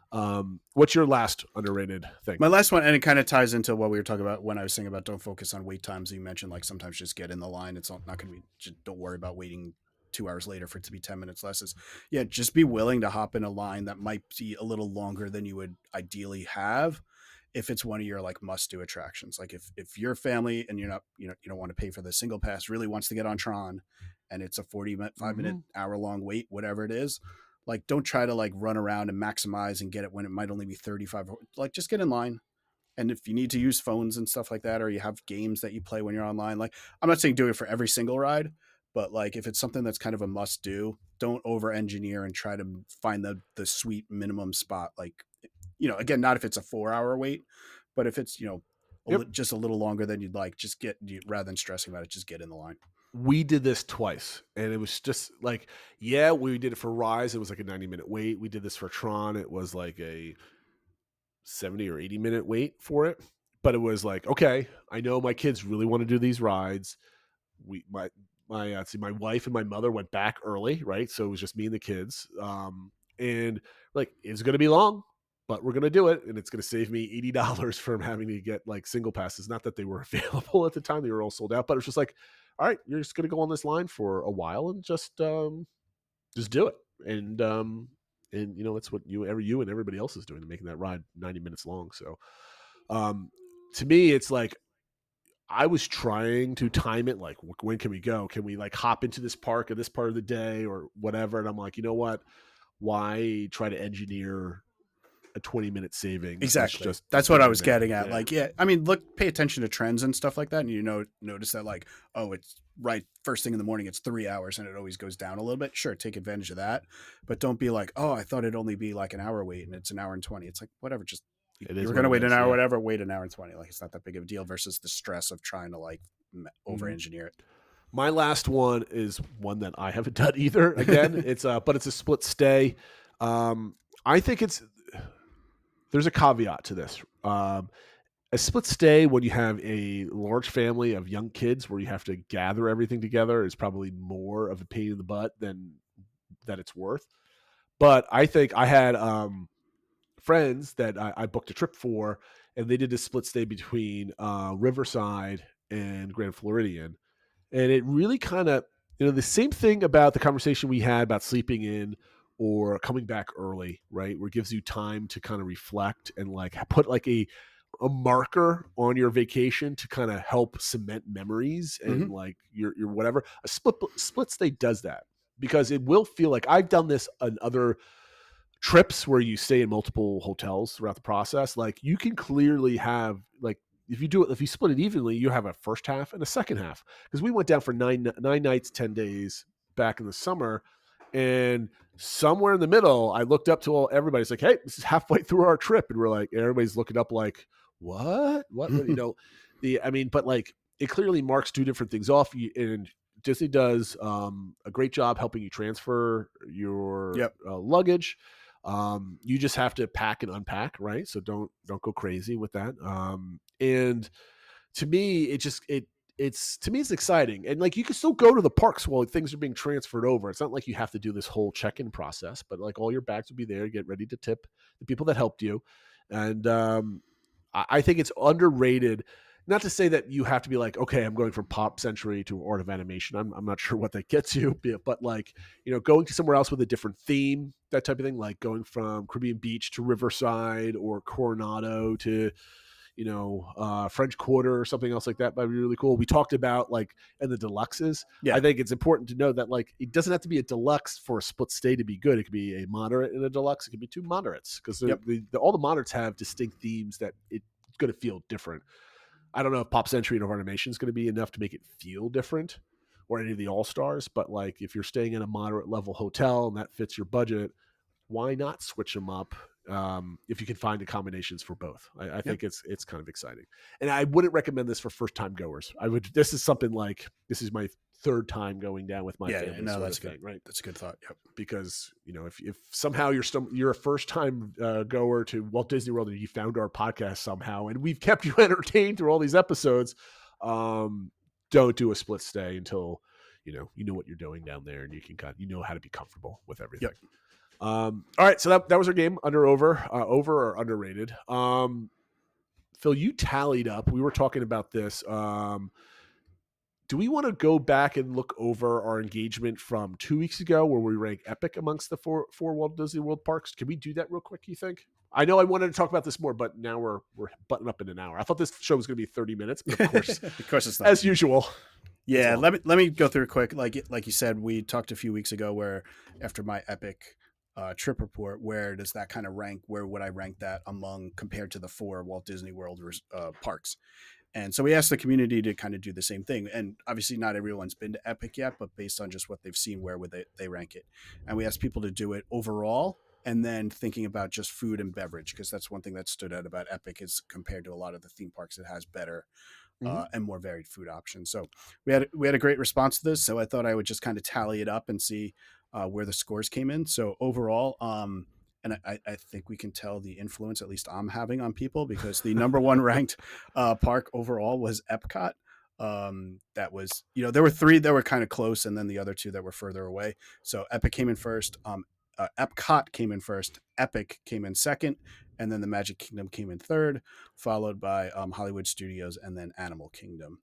What's your last underrated thing? My last one, and it kind of ties into what we were talking about when I was saying about don't focus on wait times. You mentioned like sometimes just get in the line. It's not going to be, just don't worry about waiting 2 hours later for it to be 10 minutes less. Just be willing to hop in a line that might be a little longer than you would ideally have if it's one of your like must do attractions. Like if your family and you're not, you don't want to pay for the single pass, really wants to get on Tron, and it's a 45-minute hour long wait, whatever it is, like don't try to like run around and maximize and get it when it might only be 35. Like just get in line. And if you need to use phones and stuff like that, or you have games that you play when you're online, like I'm not saying do it for every single ride, but like if it's something that's kind of a must do, don't over engineer and try to find the sweet minimum spot. Like, again, not if it's a 4-hour wait, but if it's, just a little longer than you'd like, rather than stressing about it, just get in the line. we did this twice, and it was just like, yeah, we did it for Rise. It was like a 90-minute wait. We did this for Tron. It was like a 70 or 80-minute wait for it. But it was like, okay, I know my kids really want to do these rides. My wife and my mother went back early, right? So it was just me and the kids. And like, it's going to be long, but we're going to do it. And it's going to save me $80 from having to get like single passes. Not that they were available at the time. They were all sold out, but it was just like, all right, you're just going to go on this line for a while and just do it. And you know, that's what you and everybody else is doing, making that ride 90 minutes long. So to me, it's like, I was trying to time it, like, when can we go? Can we like hop into this park at this part of the day or whatever? And I'm like, you know what? Why try to engineer a 20-minute savings? Exactly. Just That's what I was getting at. Yeah. Like, yeah, I mean, pay attention to trends and stuff like that. And, you know, notice that like, oh, it's right. First thing in the morning, it's 3 hours and it always goes down a little bit. Sure. Take advantage of that. But don't be like, oh, I thought it'd only be like an hour wait and it's an hour and 20. It's like, whatever. Just, you're going to wait an hour, whatever, wait an hour and 20. Like, it's not that big of a deal versus the stress of trying to like over engineer it. My last one is one that I haven't done either. Again, but it's a split stay. I think there's a caveat to this. A split stay when you have a large family of young kids where you have to gather everything together is probably more of a pain in the butt than that it's worth. But I think I had friends that I booked a trip for, and they did a split stay between Riverside and Grand Floridian. And it really kind of, the same thing about the conversation we had about sleeping in or coming back early, right? Where it gives you time to kind of reflect and like put like a marker on your vacation to kind of help cement memories and like your whatever. A split stay does that because it will feel like, I've done this on other trips where you stay in multiple hotels throughout the process. Like, you can clearly have, like, if you split it evenly, you have a first half and a second half. Because we went down for nine nights, 10 days back in the summer, and somewhere in the middle, I looked up to everybody's like, "Hey, this is halfway through our trip," and we're like, everybody's looking up like, "What? But like, it clearly marks two different things off. And Disney does a great job helping you transfer your luggage. You just have to pack and unpack, right? So don't go crazy with that. And to me, it's exciting. And like, you can still go to the parks while things are being transferred over. It's not like you have to do this whole check-in process, but like, all your bags will be there. Get ready to tip the people that helped you. And I think it's underrated. Not to say that you have to be like, okay, I'm going from Pop Century to Art of Animation. I'm not sure what that gets you, but like, going to somewhere else with a different theme, that type of thing, like going from Caribbean Beach to Riverside or Coronado to, French Quarter or something else like that might be really cool. We talked about like, and the deluxes. Yeah. I think it's important to know that like, it doesn't have to be a deluxe for a split stay to be good. It could be a moderate and a deluxe. It could be two moderates because all the moderates have distinct themes that it's going to feel different. I don't know if Pop Century and Art Animation is going to be enough to make it feel different, or any of the All-Stars, but like, if you're staying in a moderate level hotel and that fits your budget, why not switch them up if you can find accommodations for both? I think it's kind of exciting. And I wouldn't recommend this for first-time goers. This is my third time going down with my family. No, that's good. Right. That's a good thought. Yep. Because, if somehow you're a first-time goer to Walt Disney World and you found our podcast somehow, and we've kept you entertained through all these episodes, don't do a split stay until, you know what you're doing down there, and you can how to be comfortable with everything. Yep. All right. So that was our game, over or underrated. Phil, you tallied up. We were talking about this. Do we want to go back and look over our engagement from 2 weeks ago where we rank Epic amongst the four Walt Disney World parks? Can we do that real quick, you think? I know I wanted to talk about this more, but now we're butting up in an hour. I thought this show was going to be 30 minutes, but of course, of course it's not. As usual. Yeah, let me go through quick. Like you said, we talked a few weeks ago where after my Epic trip report, where does that kind of rank? Where would I rank that compared to the 4 Walt Disney World parks? And so we asked the community to kind of do the same thing. And obviously not everyone's been to Epic yet, but based on just what they've seen, where would they rank it? And we asked people to do it overall, and then thinking about just food and beverage, because that's one thing that stood out about Epic is compared to a lot of the theme parks, it has better and more varied food options. So we had a great response to this. So I thought I would just kind of tally it up and see where the scores came in. So overall, and I think we can tell the influence, at least I'm having on people, because the number one ranked park overall was Epcot. That was, there were 3 that were kind of close, and then the other 2 that were further away. So Epic came in first. Epcot came in first. Epic came in second, and then the Magic Kingdom came in third, followed by Hollywood Studios and then Animal Kingdom.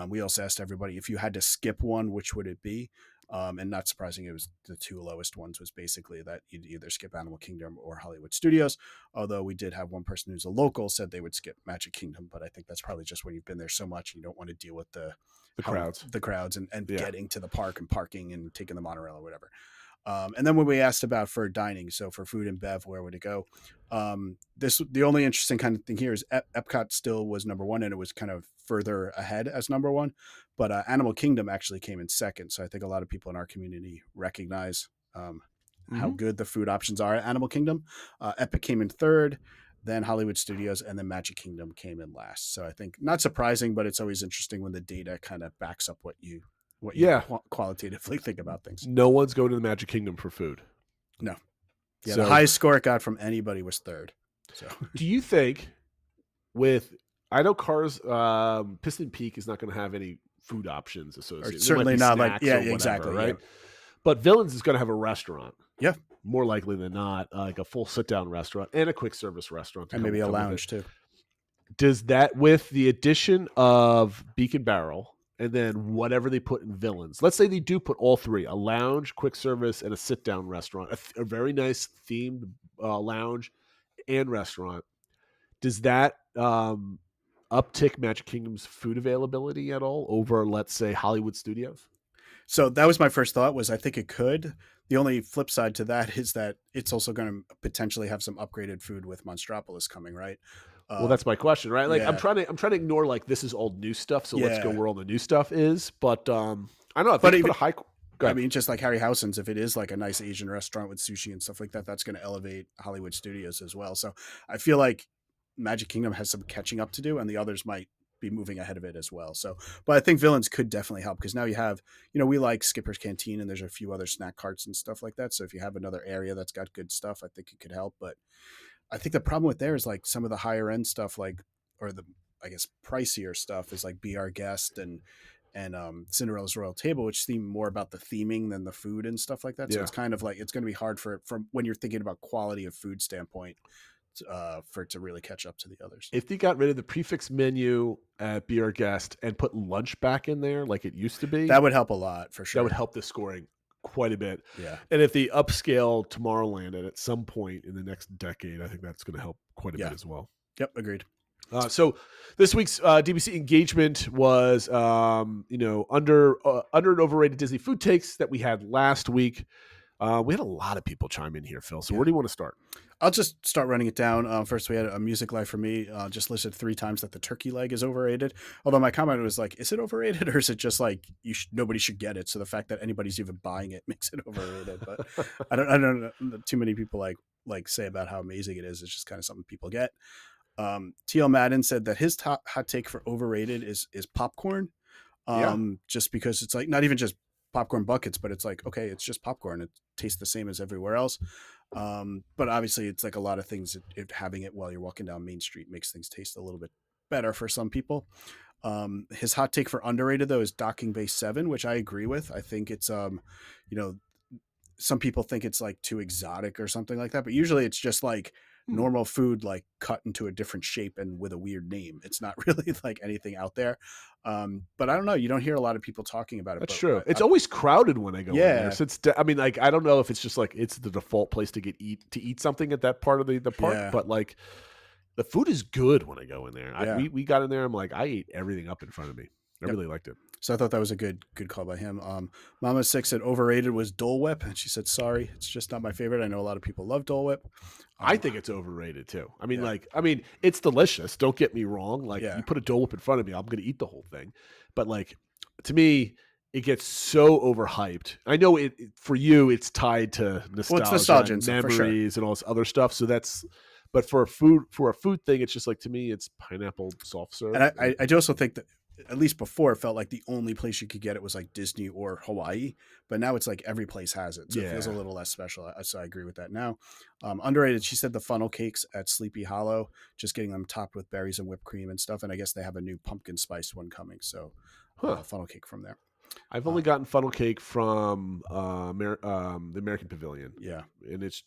We also asked everybody, if you had to skip one, which would it be? And not surprising, it was the 2 lowest ones was basically that you'd either skip Animal Kingdom or Hollywood Studios. Although we did have one person who's a local said they would skip Magic Kingdom, but I think that's probably just when you've been there so much and you don't want to deal with the crowds and getting to the park and parking and taking the monorail or whatever. And then when we asked about for dining, so for food and bev, where would it go? The only interesting kind of thing here is Epcot still was number 1, and it was kind of further ahead as number 1, but Animal Kingdom actually came in second. So I think a lot of people in our community recognize how good the food options are at Animal Kingdom. Epic came in third, then Hollywood Studios, and then Magic Kingdom came in last. So I think not surprising, but it's always interesting when the data kind of backs up what you qualitatively think about things. No one's going to the Magic Kingdom for food. No. Yeah, so, the highest score it got from anybody was third. So do you think I know Cars Piston Peak is not going to have any food options associated. Certainly not exactly. Right. Yeah. But Villains is going to have a restaurant. Yeah. More likely than not, like a full sit down restaurant and a quick service restaurant. And maybe a lounge too. Does that, with the addition of Beacon Barrel, and then whatever they put in Villains, let's say they do put all 3, a lounge, quick service, and a sit-down restaurant, a very nice themed lounge and restaurant, does that uptick Magic Kingdom's food availability at all over, let's say, Hollywood Studios? So that was my first thought, was I think it could. The only flip side to that is that it's also going to potentially have some upgraded food with Monstropolis coming, right? Well, that's my question, right? Like, yeah. I'm trying to ignore, like, this is all new stuff, so let's go where all the new stuff is. But I don't know. If they put a high, I mean, just like Harryhausen's, if it is like a nice Asian restaurant with sushi and stuff like that, that's going to elevate Hollywood Studios as well. So I feel like Magic Kingdom has some catching up to do, and the others might be moving ahead of it as well. So, but I think Villains could definitely help, because now you have, we like Skipper's Canteen, and there's a few other snack carts and stuff like that. So if you have another area that's got good stuff, I think it could help. But I think the problem with there is like some of the higher end stuff, like, or the, I guess, pricier stuff is like Be Our Guest and Cinderella's Royal Table, which seem more about the theming than the food and stuff like that. So it's kind of like, it's going to be hard from when you're thinking about quality of food standpoint for it to really catch up to the others. If they got rid of the prefix menu at Be Our Guest and put lunch back in there like it used to be, that would help a lot for sure. That would help the scoring quite a bit. Yeah. And if they upscale Tomorrowland at some point in the next decade, I think that's going to help quite a bit as well. Yep. Agreed. So this week's DBC engagement was, under an overrated Disney food takes that we had last week. We had a lot of people chime in here, Phil. So where do you want to start? I'll just start running it down. First, we had a music life for me. Just listed 3 times that the turkey leg is overrated. Although my comment was like, is it overrated, or is it just like nobody should get it? So the fact that anybody's even buying it makes it overrated. But I don't know too many people like say about how amazing it is. It's just kind of something people get. TL Madden said that his hot take for overrated is popcorn. Just because it's like not even just popcorn buckets, but it's like, okay, it's just popcorn. It tastes the same as everywhere else. But obviously it's like a lot of things, having it while you're walking down Main Street makes things taste a little bit better for some people. His hot take for underrated though is Docking Bay 7, which I agree with. I think it's, some people think it's like too exotic or something like that, but usually it's just like normal food, like cut into a different shape and with a weird name. It's not really like anything out there. But I don't know. You don't hear a lot of people talking about it. That's true. It's always crowded when I go in there. So it's, I mean, like, I don't know if it's just like, it's the default place to eat something at that part of the park, but like the food is good when I go in there. We got in there. I'm like, I ate everything up in front of me. I really liked it. So I thought that was a good call by him. Mama 6 said overrated was Dole Whip, and she said, sorry, it's just not my favorite. I know a lot of people love Dole Whip. I think it's overrated too. I mean, it's delicious. Don't get me wrong. Like you put a Dole Whip in front of me, I'm going to eat the whole thing. But like, to me, it gets so overhyped. I know it for you, it's tied to nostalgia and memories and all this other stuff. So that's But for a food thing, it's just like, to me, it's pineapple soft serve. And I do also think that, at least before, it felt like the only place you could get it was like Disney or Hawaii, but now it's like every place has it, so it feels a little less special. So I agree with that. Now, underrated, she said the funnel cakes at Sleepy Hollow, just getting them topped with berries and whipped cream and stuff, and I guess they have a new pumpkin spice one coming, so funnel cake from there. I've only gotten funnel cake from the American Pavilion. Yeah, and it's,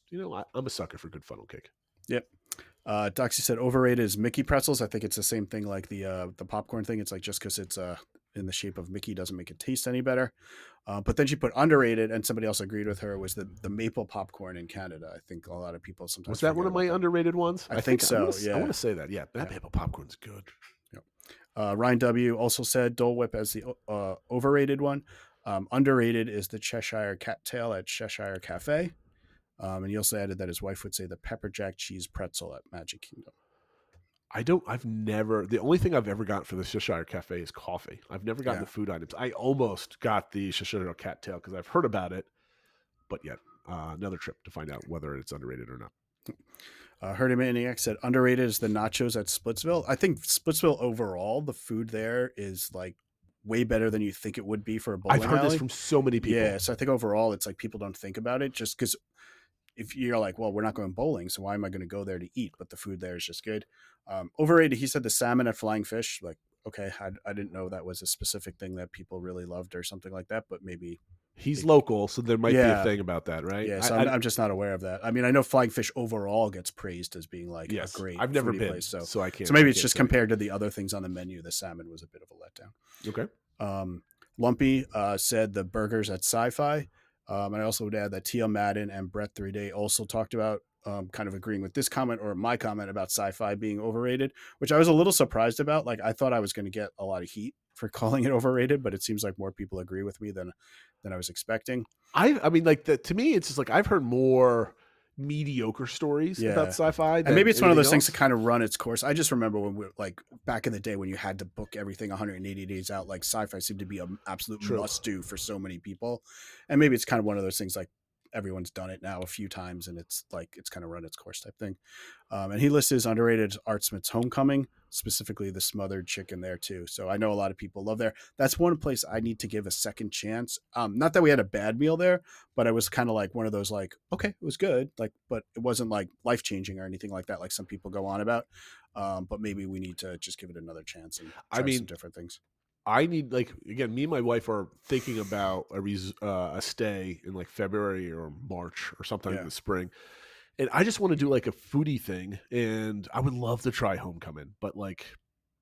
I'm a sucker for good funnel cake. Yep. Doxy said overrated is Mickey pretzels. I think it's the same thing like the popcorn thing. It's like, just because it's in the shape of Mickey doesn't make it taste any better. But then she put underrated, and somebody else agreed with her, was the maple popcorn in Canada. I think a lot of people sometimes. Was that one of my underrated ones? I think so. I want to say that. Yeah, that maple popcorn's good. Yep. Ryan W. also said Dole Whip as the overrated one. Underrated is the Cheshire Cat Tail at Cheshire Cafe. And he also added that his wife would say the pepper jack cheese pretzel at Magic Kingdom. The only thing I've ever gotten for the Cheshire Cafe is coffee. I've never gotten the food items. I almost got the Cheshire Cat Tail because I've heard about it, but yet another trip to find out whether it's underrated or not. Herdy Maniac said underrated is the nachos at Splitsville. I think Splitsville overall, the food there is like way better than you think it would be for a bowling I've heard alley. this from so many people. Yeah, so I think overall it's like people don't think about it, just because if you're like, well, we're not going bowling, so why am I going to go there to eat? But the food there is just good. Overrated, he said the salmon at Flying Fish. Like, okay, I didn't know that was a specific thing that people really loved or something like that, but maybe he's local, so there might be a thing about that, right? Yeah, so I'm just not aware of that. I mean, I know Flying Fish overall gets praised as being like a great. I've never been, place, so I can't. So maybe it's just compared to the other things on the menu, the salmon was a bit of a letdown. Okay. Lumpy said the burgers at Sci-Fi. And I also would add that T.L. Madden and Brett 3-Day also talked about kind of agreeing with this comment, or my comment about Sci-Fi being overrated, which I was a little surprised about. Like, I thought I was going to get a lot of heat for calling it overrated, but it seems like more people agree with me than I was expecting. I mean, like, to me, it's just like I've heard more mediocre stories about Sci-Fi, and maybe it's one of those things to kind of run its course. I just remember when we like back in the day when you had to book everything 180 days out, like Sci-Fi seemed to be an absolute must do for so many people, and maybe it's kind of one of those things like everyone's done it now a few times and it's like it's kind of run its course type thing. And he lists his underrated Art Smith's Homecoming, specifically the smothered chicken there too. So I know a lot of people love there. That's one place I need to give a second chance. Not that we had a bad meal there, but it was kind of like one of those like, okay, it was good, like, but it wasn't like life-changing or anything like that, like some people go on about. But maybe we need to just give it another chance and try some different things. I need, like, again, me and my wife are thinking about a stay in like February or March or sometime in the spring. And I just want to do like a foodie thing, and I would love to try Homecoming, but like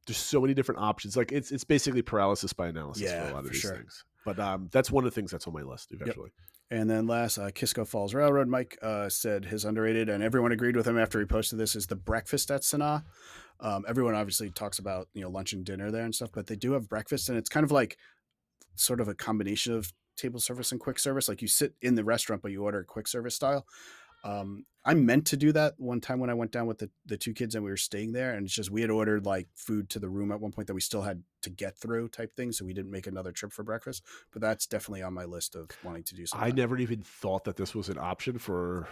there's so many different options. Like it's basically paralysis by analysis for a lot of these things. But that's one of the things that's on my list eventually. Yep. And then last, Kisco Falls Railroad, Mike said his underrated, and everyone agreed with him after he posted this, is the breakfast at Sanaa. Everyone obviously talks about, lunch and dinner there and stuff, but they do have breakfast, and it's kind of like sort of a combination of table service and quick service. Like you sit in the restaurant, but you order quick service style. I meant to do that one time when I went down with the two kids and we were staying there, and it's just we had ordered like food to the room at one point that we still had to get through type thing, so we didn't make another trip for breakfast. But that's definitely on my list of wanting to do something. I never even thought that this was an option for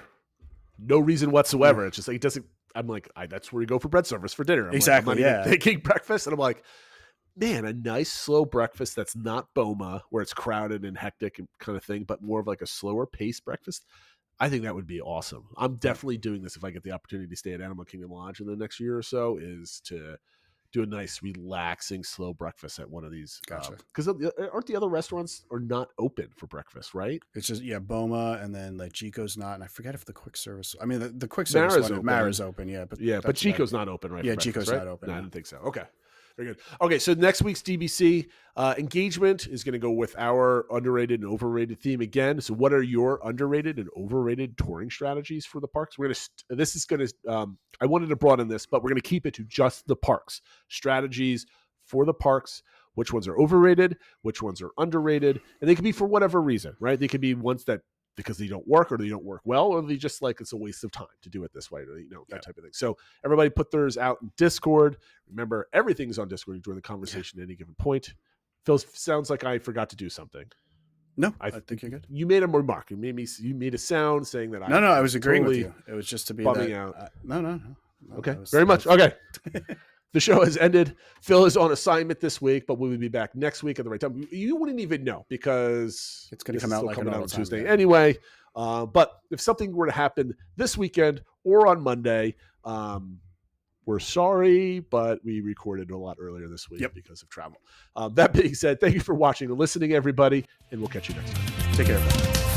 no reason whatsoever. Yeah. It's just like it doesn't. I'm like, that's where you go for bread service for dinner. Exactly. Like, I'm not even thinking breakfast, and I'm like, man, a nice slow breakfast that's not Boma where it's crowded and hectic and kind of thing, but more of like a slower paced breakfast. I think that would be awesome. I'm definitely doing this if I get the opportunity to stay at Animal Kingdom Lodge in the next year or so, is to do a nice, relaxing, slow breakfast at one of these. Gotcha. Because aren't the other restaurants are not open for breakfast, right? It's just, Boma, and then like Chico's not, and I forget if the quick service, I mean, the quick service Mara's open, but Chico's not open, right? Yeah, Chico's not open. No, I didn't think so. Okay. Very good. Okay, so next week's DBC engagement is going to go with our underrated and overrated theme again. So, what are your underrated and overrated touring strategies for the parks? We're going to. I wanted to broaden this, but we're going to keep it to just the parks strategies for the parks. Which ones are overrated? Which ones are underrated? And they can be for whatever reason, right? They can be ones that because they don't work or they don't work well, or they just like it's a waste of time to do it this way, or that type of thing. So everybody put theirs out in Discord. Remember, everything's on Discord. You join the conversation at any given point. Phil, sounds like I forgot to do something. No, I think you're good. You made a remark. You made a sound saying that. No, I was agreeing totally with you. It was just to be bumming that, out. No. Okay, very much. Okay. The show has ended. Phil is on assignment this week, but we will be back next week at the right time. You wouldn't even know because it's going to come out like on Tuesday anyway. But if something were to happen this weekend or on Monday, we're sorry, but we recorded a lot earlier this week because of travel. That being said, thank you for watching and listening, everybody, and we'll catch you next time. Take care, everybody.